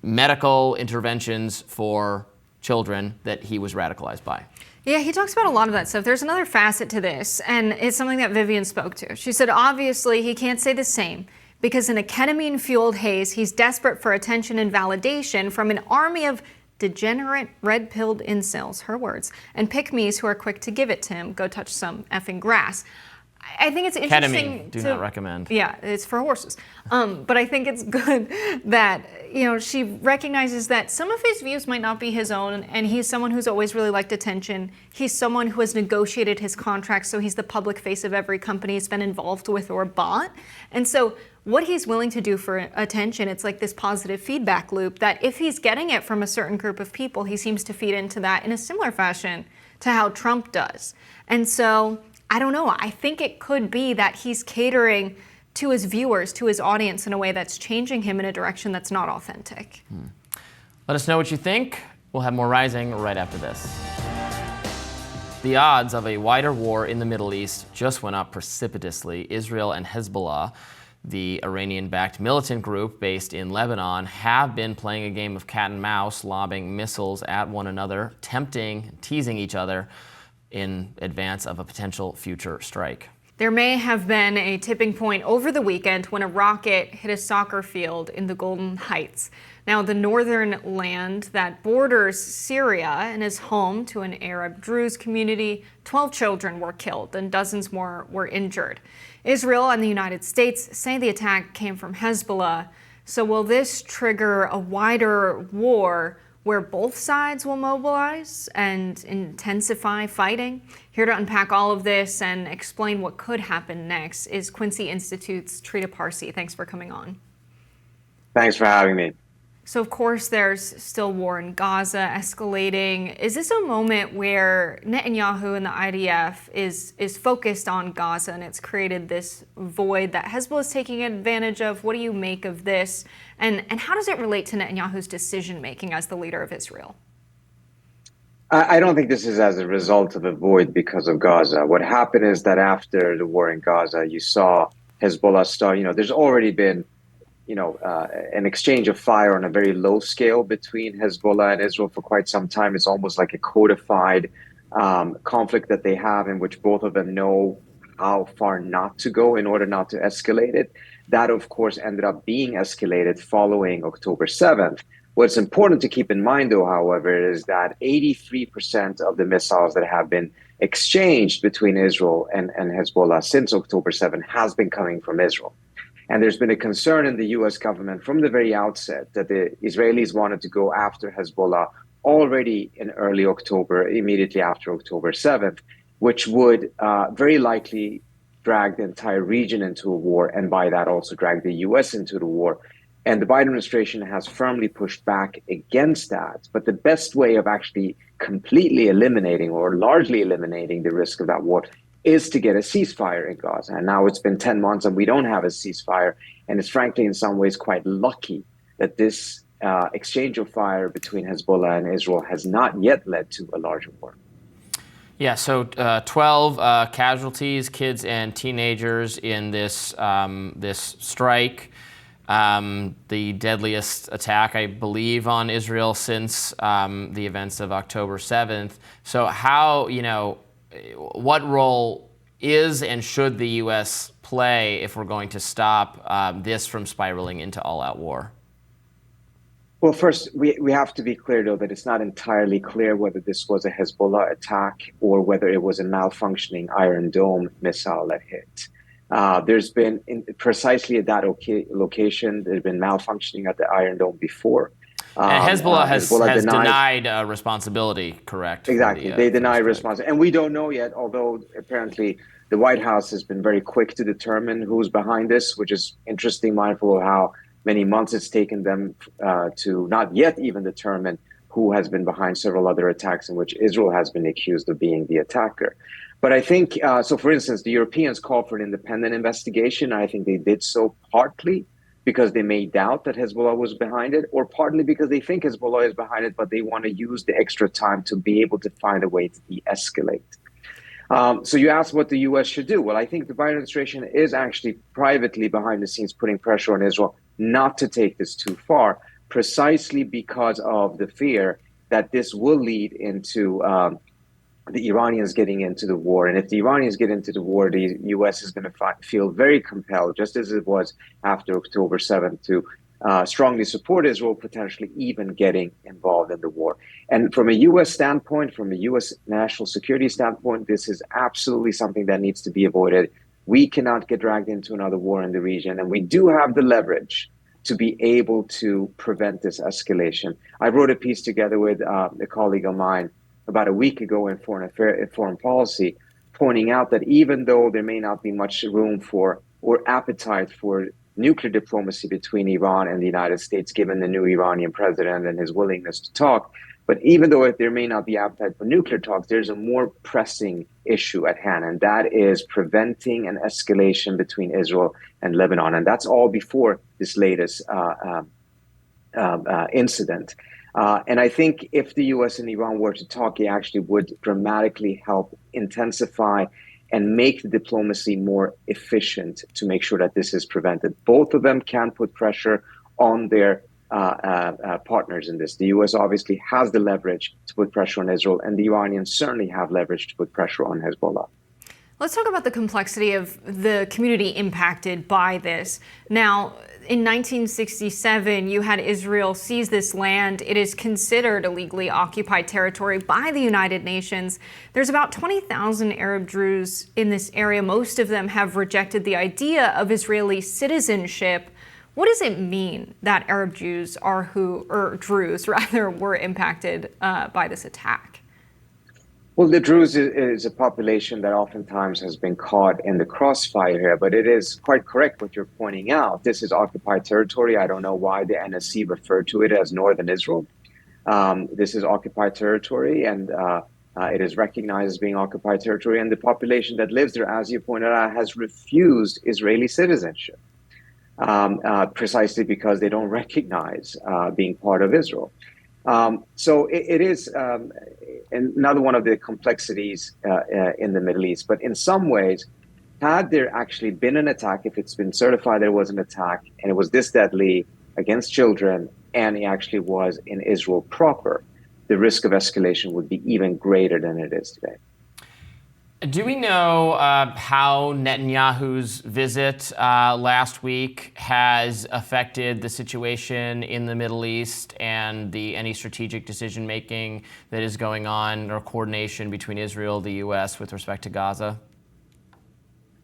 Speaker 1: medical interventions for children that he was radicalized by.
Speaker 2: Yeah, he talks about a lot of that stuff. There's another facet to this, and it's something that Vivian spoke to. She said, obviously, he can't say the same, because in a ketamine-fueled haze, he's desperate for attention and validation from an army of degenerate, red-pilled incels, her words, and pick-me's who are quick to give it to him. Go touch some effing grass. I think it's interesting.
Speaker 1: Ketamine, do not recommend.
Speaker 2: Yeah, it's for horses. But I think it's good that she recognizes that some of his views might not be his own, and he's someone who's always really liked attention. He's someone who has negotiated his contracts, so he's the public face of every company he's been involved with or bought. And so what he's willing to do for attention, it's like this positive feedback loop that if he's getting it from a certain group of people, he seems to feed into that in a similar fashion to how Trump does. And so I don't know. I think it could be that he's catering to his viewers, to his audience in a way that's changing him in a direction that's not authentic.
Speaker 1: Let us know what you think. We'll have more Rising right after this. The odds of a wider war in the Middle East just went up precipitously. Israel and Hezbollah, the Iranian-backed militant group based in Lebanon, have been playing a game of cat and mouse, lobbing missiles at one another, teasing each other in advance of a potential future strike.
Speaker 2: There may have been a tipping point over the weekend when a rocket hit a soccer field in the Golden Heights. Now, the northern land that borders Syria and is home to an Arab Druze community, 12 children were killed and dozens more were injured. Israel and the United States say the attack came from Hezbollah. So will this trigger a wider war where both sides will mobilize and intensify fighting? Here to unpack all of this and explain what could happen next is Quincy Institute's Trita Parsi. Thanks for coming on.
Speaker 7: Thanks for having me.
Speaker 2: So, of course, there's still war in Gaza escalating. Is this a moment where Netanyahu and the IDF is focused on Gaza and it's created this void that Hezbollah is taking advantage of? What do you make of this? And how does it relate to Netanyahu's decision-making as the leader of Israel?
Speaker 7: I don't think this is as a result of a void because of Gaza. What happened is that after the war in Gaza, you saw Hezbollah start, there's already been an exchange of fire on a very low scale between Hezbollah and Israel for quite some time. It's almost like a codified conflict that they have in which both of them know how far not to go in order not to escalate it. That, of course, ended up being escalated following October 7th. What's important to keep in mind, though, however, is that 83% of the missiles that have been exchanged between Israel and Hezbollah since October 7th has been coming from Israel. And there's been a concern in the U.S. government from the very outset that the Israelis wanted to go after Hezbollah already in early October, immediately after October 7th, which would very likely drag the entire region into a war, and by that also drag the U.S. into the war. And the Biden administration has firmly pushed back against that. But the best way of actually completely eliminating or largely eliminating the risk of that war is to get a ceasefire in Gaza. And now it's been 10 months and we don't have a ceasefire. And it's frankly, in some ways, quite lucky that this exchange of fire between Hezbollah and Israel has not yet led to a larger war.
Speaker 1: Yeah, so 12 casualties, kids and teenagers in this strike. The deadliest attack, I believe, on Israel since the events of October 7th. So how, what role is and should the U.S. play if we're going to stop this from spiraling into all-out war?
Speaker 7: Well, first, we have to be clear, though, that it's not entirely clear whether this was a Hezbollah attack or whether it was a malfunctioning Iron Dome missile that hit. There's been, precisely at that location, there's been malfunctioning at the Iron Dome before.
Speaker 1: And Hezbollah has denied responsibility, correct?
Speaker 7: Exactly. They deny responsibility. And we don't know yet, although apparently the White House has been very quick to determine who's behind this, which is interesting, mindful of how many months it's taken them to not yet even determine who has been behind several other attacks in which Israel has been accused of being the attacker. But I think, so for instance, the Europeans called for an independent investigation. I think they did so partly because they may doubt that Hezbollah was behind it, or partly because they think Hezbollah is behind it, but they want to use the extra time to be able to find a way to de-escalate. So you asked what the U.S. should do. Well, I think the Biden administration is actually privately behind the scenes putting pressure on Israel not to take this too far, precisely because of the fear that this will lead into the Iranians getting into the war. And if the Iranians get into the war, the U.S. is going to feel very compelled, just as it was after October 7th, to strongly support Israel, potentially even getting involved in the war. And from a U.S. standpoint, from a U.S. national security standpoint, this is absolutely something that needs to be avoided. We cannot get dragged into another war in the region, and we do have the leverage to be able to prevent this escalation. I wrote a piece together with a colleague of mine about a week ago in foreign policy, pointing out that even though there may not be much room for or appetite for nuclear diplomacy between Iran and the United States, given the new Iranian president and his willingness to talk, but even though there may not be appetite for nuclear talks, there's a more pressing issue at hand, and that is preventing an escalation between Israel and Lebanon. And that's all before this latest incident. And I think if the U.S. and Iran were to talk, it actually would dramatically help intensify and make the diplomacy more efficient to make sure that this is prevented. Both of them can put pressure on their partners in this. The U.S. obviously has the leverage to put pressure on Israel, and the Iranians certainly have leverage to put pressure on Hezbollah.
Speaker 2: Let's talk about the complexity of the community impacted by this. Now, in 1967, you had Israel seize this land. It is considered illegally occupied territory by the United Nations. There's about 20,000 Arab Druze in this area. Most of them have rejected the idea of Israeli citizenship. What does it mean that Arab Jews Druze were impacted by this attack?
Speaker 7: Well, the Druze is a population that oftentimes has been caught in the crossfire here, but it is quite correct what you're pointing out. This is occupied territory. I don't know why the NSC referred to it as Northern Israel. This is occupied territory, and it is recognized as being occupied territory. And the population that lives there, as you pointed out, has refused Israeli citizenship, precisely because they don't recognize being part of Israel. So it is another one of the complexities in the Middle East. But in some ways, had there actually been an attack, if it's been certified there was an attack, and it was this deadly against children, and it actually was in Israel proper, the risk of escalation would be even greater than it is today.
Speaker 1: Do we know how Netanyahu's visit last week has affected the situation in the Middle East and any strategic decision-making that is going on or coordination between Israel and the U.S. with respect to Gaza?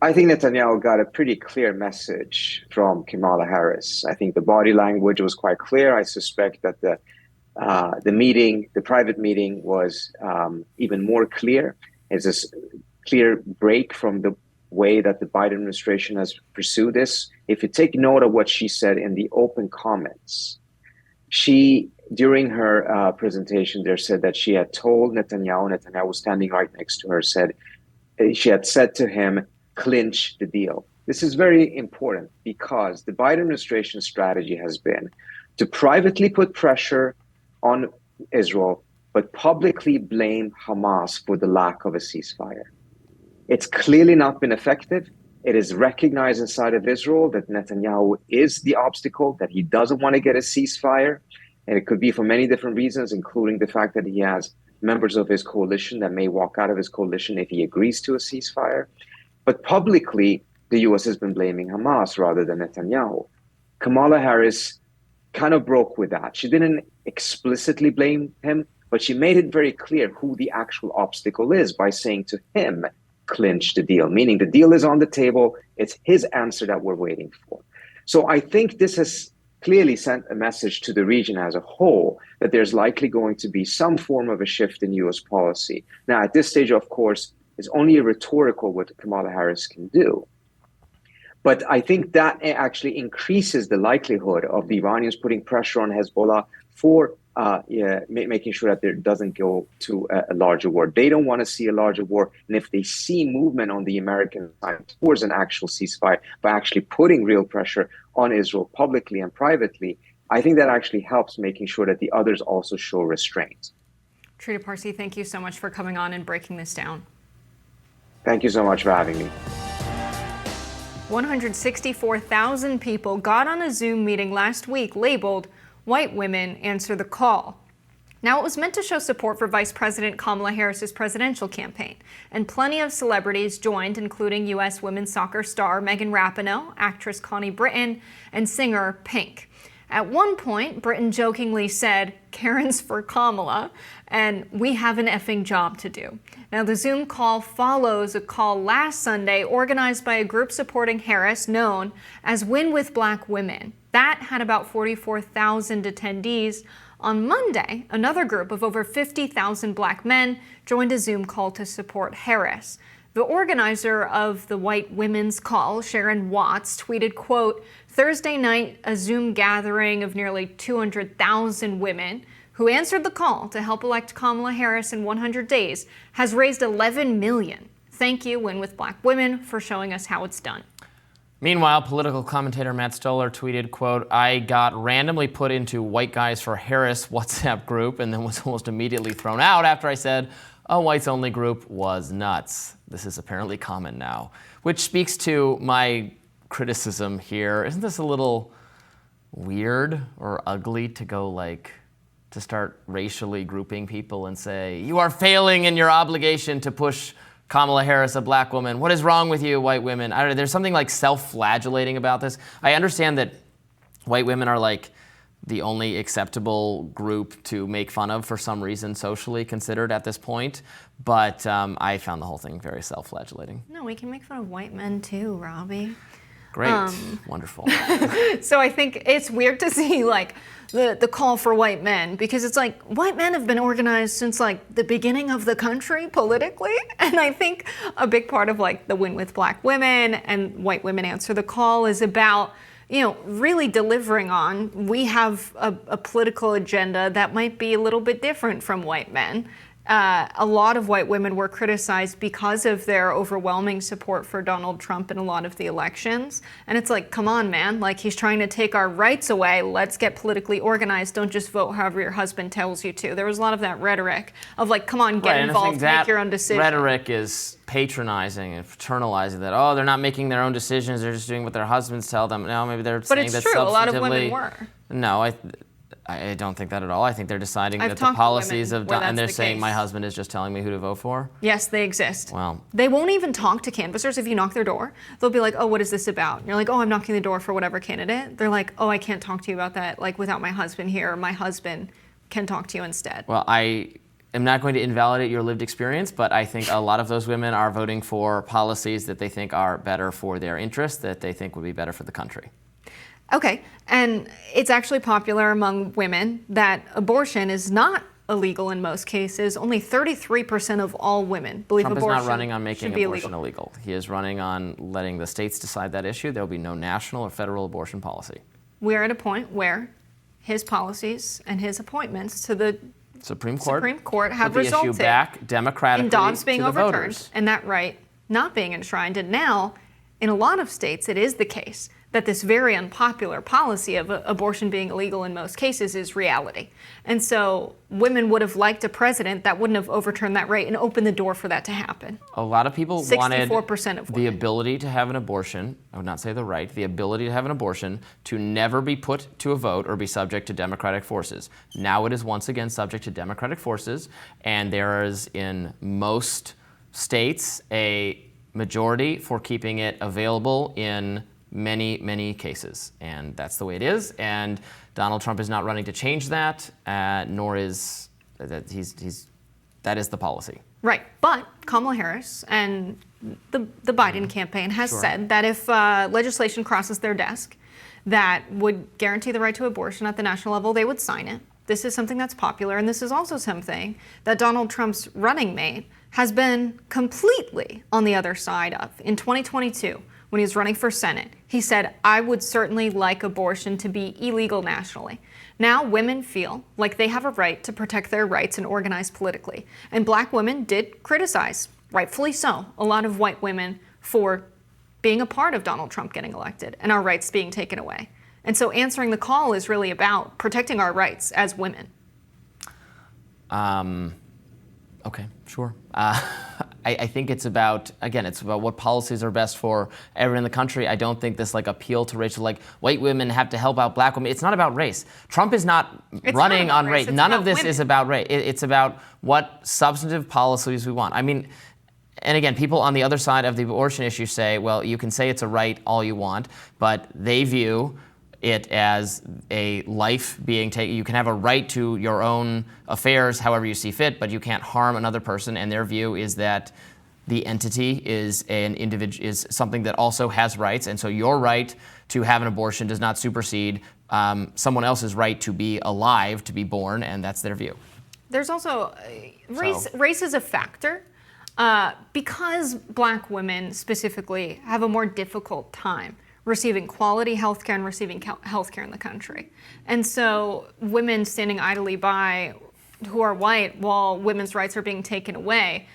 Speaker 7: I think Netanyahu got a pretty clear message from Kamala Harris. I think the body language was quite clear. I suspect that the private meeting was even more clear. It's a clear break from the way that the Biden administration has pursued this. If you take note of what she said in the open comments, she, during her presentation there, said that she had told Netanyahu was standing right next to her, she had said to him, clinch the deal. This is very important because the Biden administration strategy has been to privately put pressure on Israel, but publicly blame Hamas for the lack of a ceasefire. It's clearly not been effective. It is recognized inside of Israel that Netanyahu is the obstacle, that he doesn't want to get a ceasefire. And it could be for many different reasons, including the fact that he has members of his coalition that may walk out of his coalition if he agrees to a ceasefire. But publicly, the U.S. has been blaming Hamas rather than Netanyahu. Kamala Harris kind of broke with that. She didn't explicitly blame him, but she made it very clear who the actual obstacle is by saying to him, clinch the deal, meaning the deal is on the table. It's his answer that we're waiting for. So I think this has clearly sent a message to the region as a whole that there's likely going to be some form of a shift in U.S. policy. Now, at this stage, of course, it's only a rhetorical what Kamala Harris can do. But I think that actually increases the likelihood of the Iranians putting pressure on Hezbollah for making sure that there doesn't go to a larger war. They don't want to see a larger war. And if they see movement on the American side towards an actual ceasefire by actually putting real pressure on Israel publicly and privately, I think that actually helps making sure that the others also show restraint.
Speaker 2: Trita Parsi, thank you so much for coming on and breaking this down.
Speaker 7: Thank you so much for having me.
Speaker 2: 164,000 people got on a Zoom meeting last week labeled "White Women Answer the Call." Now, it was meant to show support for Vice President Kamala Harris's presidential campaign, and plenty of celebrities joined, including U.S. women's soccer star Megan Rapinoe, actress Connie Britton, and singer Pink. At one point, Britton jokingly said, "Karen's for Kamala," and "we have an effing job to do." Now, the Zoom call follows a call last Sunday organized by a group supporting Harris known as Win with Black Women. That had about 44,000 attendees. On Monday, another group of over 50,000 black men joined a Zoom call to support Harris. The organizer of the White Women's Call, Sharon Watts, tweeted, quote, "Thursday night, a Zoom gathering of nearly 200,000 women who answered the call to help elect Kamala Harris in 100 days has raised $11 million. Thank you, Win with Black Women, for showing us how it's done."
Speaker 1: Meanwhile, political commentator Matt Stoller tweeted, quote, "I got randomly put into White Guys for Harris WhatsApp group and then was almost immediately thrown out after I said a whites-only group was nuts. This is apparently common now," which speaks to my criticism here. Isn't this a little weird or ugly to go to start racially grouping people and say, you are failing in your obligation to push Kamala Harris, a black woman. What is wrong with you, white women? I don't know, there's something self-flagellating about this. I understand that white women are the only acceptable group to make fun of for some reason socially considered at this point, but I found the whole thing very self-flagellating.
Speaker 2: No, we can make fun of white men too, Robbie.
Speaker 1: Great. Wonderful.
Speaker 2: So I think it's weird to see like the call for white men, because it's like white men have been organized since like the beginning of the country politically. And I think a big part of like the win with black women and white women answer the call is about, really delivering on, we have a political agenda that might be a little bit different from white men. A lot of white women were criticized because of their overwhelming support for Donald Trump in a lot of the elections. And it's like, come on, man, like he's trying to take our rights away. Let's get politically organized. Don't just vote however your husband tells you to. There was a lot of that rhetoric of like, come on, get involved, make your own decision.
Speaker 1: Rhetoric is patronizing and paternalizing that, oh, they're not making their own decisions. They're just doing what their husbands tell them. No, maybe they're saying that substantively.
Speaker 2: But it's true. A lot of women were.
Speaker 1: No, I don't think that at all. I think they're deciding that the policies and they're saying my husband is just telling me who to vote for.
Speaker 2: Yes, they exist.
Speaker 1: Well,
Speaker 2: they won't even talk to canvassers if you knock their door. They'll be like, oh, what is this about? And you're like, oh, I'm knocking the door for whatever candidate. They're like, oh, I can't talk to you about that like without my husband here. My husband can talk to you instead.
Speaker 1: Well, I am not going to invalidate your lived experience, but I think a lot of those women are voting for policies that they think are better for their interests, that they think would be better for the country.
Speaker 2: Okay, and it's actually popular among women that abortion is not illegal in most cases. Only 33% of all women believe
Speaker 1: Trump
Speaker 2: abortion
Speaker 1: is not running on making abortion
Speaker 2: illegal.
Speaker 1: He is running on letting the states decide that issue. There will be no national or federal abortion policy.
Speaker 2: We're at a point where his policies and his appointments to the
Speaker 1: Supreme Court
Speaker 2: have
Speaker 1: put the
Speaker 2: resulted
Speaker 1: issue back democratically
Speaker 2: in Dobbs being
Speaker 1: to the
Speaker 2: overturned
Speaker 1: voters.
Speaker 2: and that right not being enshrined. And now, in a lot of states, it is the case that this very unpopular policy of abortion being illegal in most cases is reality. And so women would have liked a president that wouldn't have overturned that right and opened the door for that to happen.
Speaker 1: A lot of people wanted
Speaker 2: 64% of women.
Speaker 1: The ability to have an abortion, I would not say the right, the ability to have an abortion to never be put to a vote or be subject to Democratic forces. Now it is once again subject to Democratic forces, and there is in most states a majority for keeping it available in many, many cases. And that's the way it is. And Donald Trump is not running to change that, nor is that that is the policy.
Speaker 2: Right. But Kamala Harris and the Biden campaign has said that if legislation crosses their desk that would guarantee the right to abortion at the national level, they would sign it. This is something that's popular, and this is also something that Donald Trump's running mate has been completely on the other side of. In 2022, when he was running for Senate, he said, I would certainly like abortion to be illegal nationally. Now women feel like they have a right to protect their rights and organize politically. And black women did criticize, rightfully so, a lot of white women for being a part of Donald Trump getting elected and our rights being taken away. And so answering the call is really about protecting our rights as women.
Speaker 1: Okay, sure. I think it's about what policies are best for everyone in the country. I don't think this appeal to racial, white women have to help out black women. It's not about race. Trump is not running on race. None of this is about race. It's about what substantive policies we want. I mean, and again, people on the other side of the abortion issue say, well, you can say it's a right all you want, but they view it as a life being taken. You can have a right to your own affairs however you see fit, but you can't harm another person. And their view is that the entity is an individual, is something that also has rights. And so your right to have an abortion does not supersede someone else's right to be alive, to be born, and that's their view.
Speaker 2: There's also race is a factor because black women specifically have a more difficult time receiving quality healthcare and receiving healthcare in the country. And so women standing idly by who are white while women's rights are being taken away,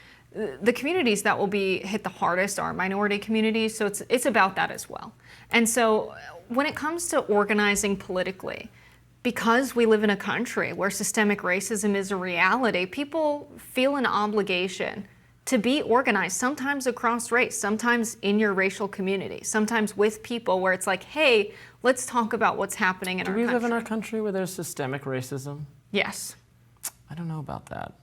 Speaker 2: the communities that will be hit the hardest are minority communities, so it's about that as well. And so when it comes to organizing politically, because we live in a country where systemic racism is a reality, people feel an obligation to be organized, sometimes across race, sometimes in your racial community, sometimes with people where it's like, hey, let's talk about what's happening in our country.
Speaker 1: Do we live in a country where there's systemic racism?
Speaker 2: Yes.
Speaker 1: I don't know about that.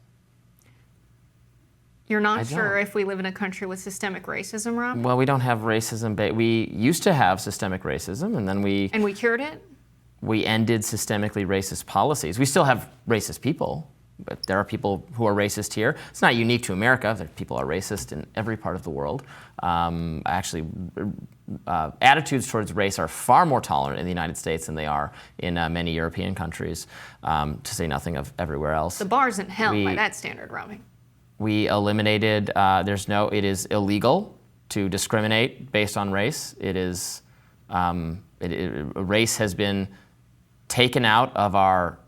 Speaker 2: You're not sure if we live in a country with systemic racism, Rob?
Speaker 1: Well, we don't have racism. We used to have systemic racism, and then we...
Speaker 2: And we cured it?
Speaker 1: We ended systemically racist policies. We still have racist people. But there are people who are racist here. It's not unique to America. People are racist in every part of the world. Actually, attitudes towards race are far more tolerant in the United States than they are in many European countries, to say nothing of everywhere else.
Speaker 2: The bar's in hell by that standard, Robbie.
Speaker 1: We eliminated, it is illegal to discriminate based on race. It is, race has been taken out of our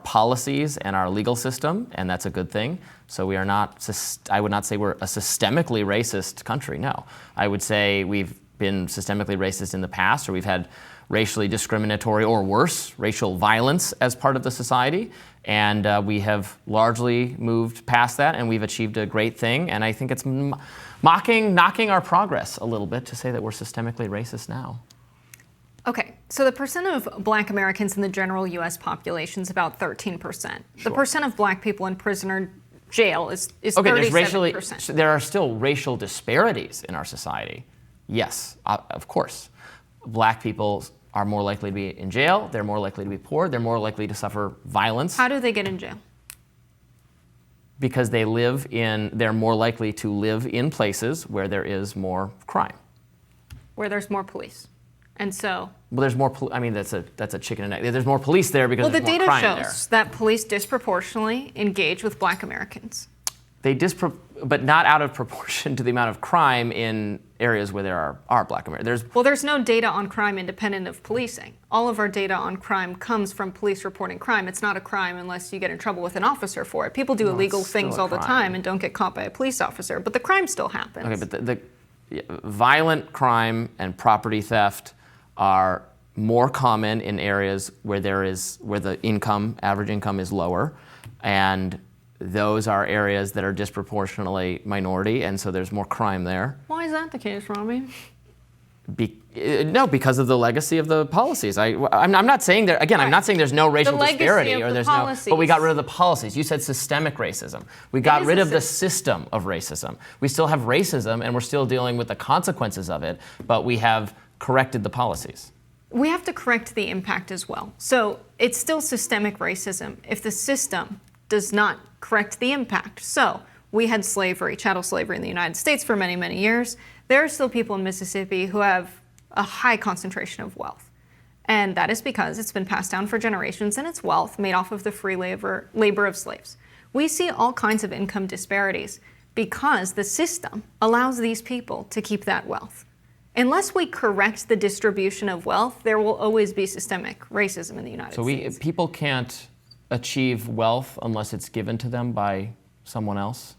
Speaker 1: policies and our legal system, and that's a good thing. So we are not, I would not say we're a systemically racist country, no. I would say we've been systemically racist in the past, or we've had racially discriminatory or worse, racial violence as part of the society. And we have largely moved past that, and we've achieved a great thing. And I think it's knocking our progress a little bit to say that we're systemically racist now.
Speaker 2: Okay, so the percent of black Americans in the general U.S. population is about 13%.
Speaker 1: Sure.
Speaker 2: The percent of black people in prison or jail is
Speaker 1: okay,
Speaker 2: 37%.
Speaker 1: There are still racial disparities in our society. Yes, of course. Black people are more likely to be in jail, they're more likely to be poor, they're more likely to suffer violence.
Speaker 2: How do they get in jail?
Speaker 1: Because they're more likely to live in places where there is more crime.
Speaker 2: Where there's more police. And so...
Speaker 1: Well, there's more, that's a chicken and egg. There's more police there because there's more crime there.
Speaker 2: Well, the data shows that police disproportionately engage with black Americans.
Speaker 1: But not out of proportion to the amount of crime in areas where there are black Americans.
Speaker 2: There's no data on crime independent of policing. All of our data on crime comes from police reporting crime. It's not a crime unless you get in trouble with an officer for it. People do illegal things all the time and don't get caught by a police officer, but the crime still happens.
Speaker 1: Okay, but the violent crime and property theft are more common in areas where the average income is lower, and those are areas that are disproportionately minority, and so there's more crime there.
Speaker 2: Why is that the case, Robbie?
Speaker 1: No, because of the legacy of the policies. I'm not saying there. Again, I'm not saying there's no racial disparity or there's no. But we got rid of the policies. You said systemic racism. We got rid of the system of racism. We still have racism, and we're still dealing with the consequences of it. But we have corrected the policies.
Speaker 2: We have to correct the impact as well. So it's still systemic racism if the system does not correct the impact. So we had slavery, chattel slavery in the United States for many, many years. There are still people in Mississippi who have a high concentration of wealth. And that is because it's been passed down for generations, and it's wealth made off of the free labor of slaves. We see all kinds of income disparities because the system allows these people to keep that wealth. Unless we correct the distribution of wealth, there will always be systemic racism in the United States.
Speaker 1: So people can't achieve wealth unless it's given to them by someone else?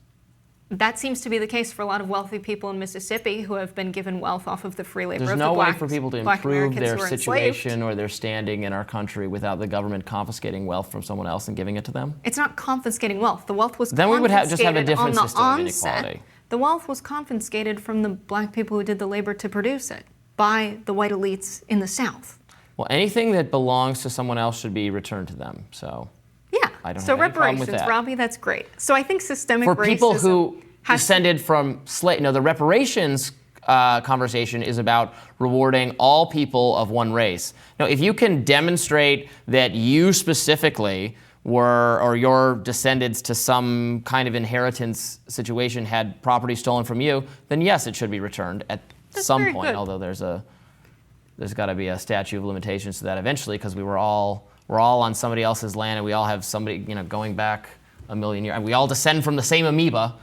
Speaker 2: That seems to be the case for a lot of wealthy people in Mississippi who have been given wealth off of the free labor of the
Speaker 1: There's no way for people to improve their situation
Speaker 2: enslaved.
Speaker 1: or their standing in our country without the government confiscating wealth from someone else and giving it to them?
Speaker 2: It's not confiscating wealth. The wealth was
Speaker 1: then we would just have a different
Speaker 2: on the
Speaker 1: system of inequality.
Speaker 2: The wealth was confiscated from the black people who did the labor to produce it by the white elites in the South.
Speaker 1: Well, anything that belongs to someone else should be returned to them. So
Speaker 2: yeah.
Speaker 1: I don't
Speaker 2: so
Speaker 1: have any problem with
Speaker 2: reparations,
Speaker 1: that.
Speaker 2: Robbie, that's great. So I think systemic
Speaker 1: For
Speaker 2: racism
Speaker 1: people who descended from slave, the reparations conversation is about rewarding all people of one race. Now, if you can demonstrate that you specifically were, or your descendants to some kind of inheritance situation had property stolen from you, then yes, it should be returned at some point. Good. Although there's got to be a statute of limitations to that eventually, because we're all on somebody else's land, and we all have somebody going back a million years, and we all descend from the same amoeba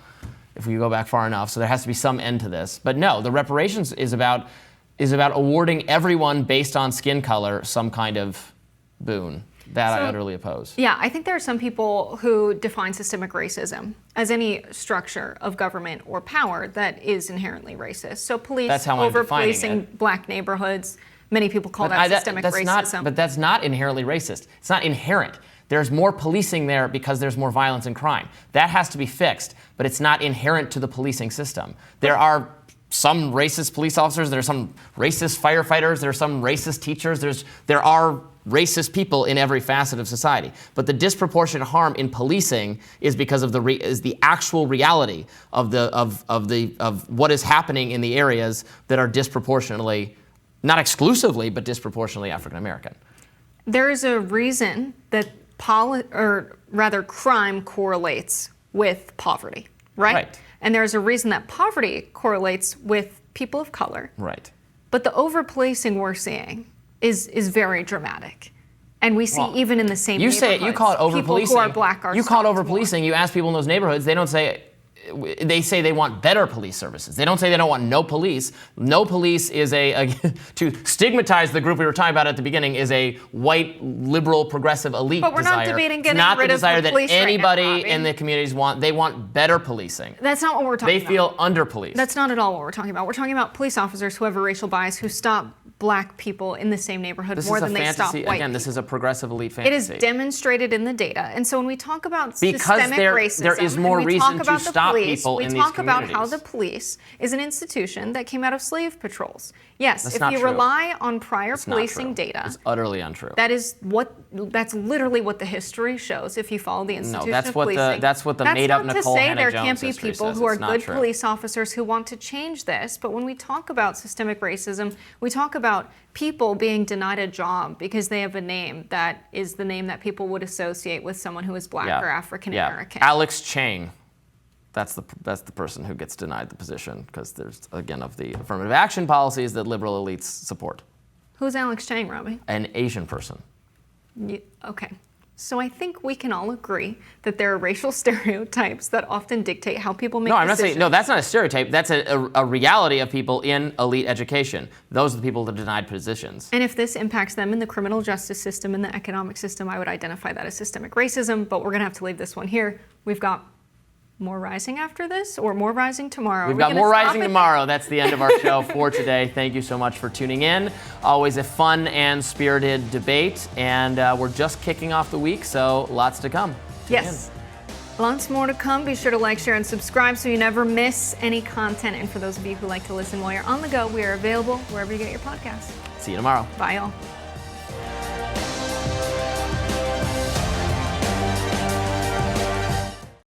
Speaker 1: if we go back far enough. So there has to be some end to this. But no, the reparations is about awarding everyone based on skin color some kind of boon. That I utterly oppose.
Speaker 2: Yeah, I think there are some people who define systemic racism as any structure of government or power that is inherently racist. So police over-policing black neighborhoods, many people call that systemic racism.
Speaker 1: But that's not inherently racist. It's not inherent. There's more policing there because there's more violence and crime. That has to be fixed, but it's not inherent to the policing system. There are some racist police officers, there are some racist firefighters, there are some racist teachers, there are racist people in every facet of society. But the disproportionate harm in policing is because of the actual reality of what is happening in the areas that are disproportionately, not exclusively, but disproportionately African American.
Speaker 2: There is a reason that crime correlates with poverty, right?
Speaker 1: Right.
Speaker 2: And there's a reason that poverty correlates with people of color.
Speaker 1: Right.
Speaker 2: But the overpolicing we're seeing is very dramatic. And we see even in the same neighborhoods,
Speaker 1: you call it overpolicing.
Speaker 2: people who are black are
Speaker 1: You call it
Speaker 2: stopped more.
Speaker 1: overpolicing. You ask people in those neighborhoods, they say they want better police services. They don't say they don't want no police. No police is to stigmatize the group we were talking about at the beginning is a white, liberal, progressive elite
Speaker 2: But we're
Speaker 1: desire.
Speaker 2: not debating
Speaker 1: It's
Speaker 2: getting
Speaker 1: not
Speaker 2: rid
Speaker 1: the
Speaker 2: of the
Speaker 1: desire that
Speaker 2: police right now,
Speaker 1: anybody
Speaker 2: Robbie.
Speaker 1: in the communities want. They want better policing.
Speaker 2: That's not what we're talking
Speaker 1: They
Speaker 2: about.
Speaker 1: feel under-policed.
Speaker 2: That's not at all what we're talking about. We're talking about police officers who have a racial bias who stop black people in the same neighborhood
Speaker 1: This
Speaker 2: more
Speaker 1: is a
Speaker 2: than they stop
Speaker 1: fantasy.
Speaker 2: white
Speaker 1: Again, this
Speaker 2: people.
Speaker 1: is a progressive elite
Speaker 2: It
Speaker 1: fantasy.
Speaker 2: is demonstrated in the data. And so when we talk about
Speaker 1: Because
Speaker 2: systemic racism,
Speaker 1: there is more
Speaker 2: and we
Speaker 1: reason
Speaker 2: talk
Speaker 1: to
Speaker 2: about the
Speaker 1: stop
Speaker 2: police,
Speaker 1: people
Speaker 2: we
Speaker 1: in these
Speaker 2: talk about how the
Speaker 1: communities.
Speaker 2: police is an institution that came out of slave patrols. Yes,
Speaker 1: That's
Speaker 2: if
Speaker 1: not
Speaker 2: you
Speaker 1: true.
Speaker 2: rely on prior
Speaker 1: It's not
Speaker 2: policing
Speaker 1: true.
Speaker 2: data,
Speaker 1: It's utterly untrue.
Speaker 2: that's literally what the history shows if you follow the institution
Speaker 1: that's
Speaker 2: of
Speaker 1: what the-
Speaker 2: policing.
Speaker 1: that's what the made-up
Speaker 2: not
Speaker 1: Nicole
Speaker 2: to say
Speaker 1: Hannah
Speaker 2: there
Speaker 1: Jones
Speaker 2: can't be
Speaker 1: history
Speaker 2: people
Speaker 1: says.
Speaker 2: who are
Speaker 1: It's not
Speaker 2: good
Speaker 1: true.
Speaker 2: police officers who want to change this, but when we talk about systemic racism, we talk about people being denied a job because they have a name that is the name that people would associate with someone who is black or African American.
Speaker 1: Alex Chang. That's the person who gets denied the position because there's, again, of the affirmative action policies that liberal elites support.
Speaker 2: Who's Alex Chang, Robbie?
Speaker 1: An Asian person.
Speaker 2: Okay. So I think we can all agree that there are racial stereotypes that often dictate how people make
Speaker 1: No, I'm not
Speaker 2: decisions.
Speaker 1: saying, no, that's not a stereotype. That's a reality of people in elite education. Those are the people that are denied positions.
Speaker 2: And if this impacts them in the criminal justice system and the economic system, I would identify that as systemic racism, but we're going to have to leave this one here. We've got more rising after this, or more rising tomorrow?
Speaker 1: We've got more rising tomorrow. That's the end of our show for today. Thank you so much for tuning in. Always a fun and spirited debate, and we're just kicking off the week, so lots to come. Tune
Speaker 2: Yes. Lots more to come. Be sure to like, share, and subscribe so you never miss any content. And for those of you who like to listen while you're on the go, we are available wherever you get your podcasts.
Speaker 1: in. See you tomorrow.
Speaker 2: Bye, y'all.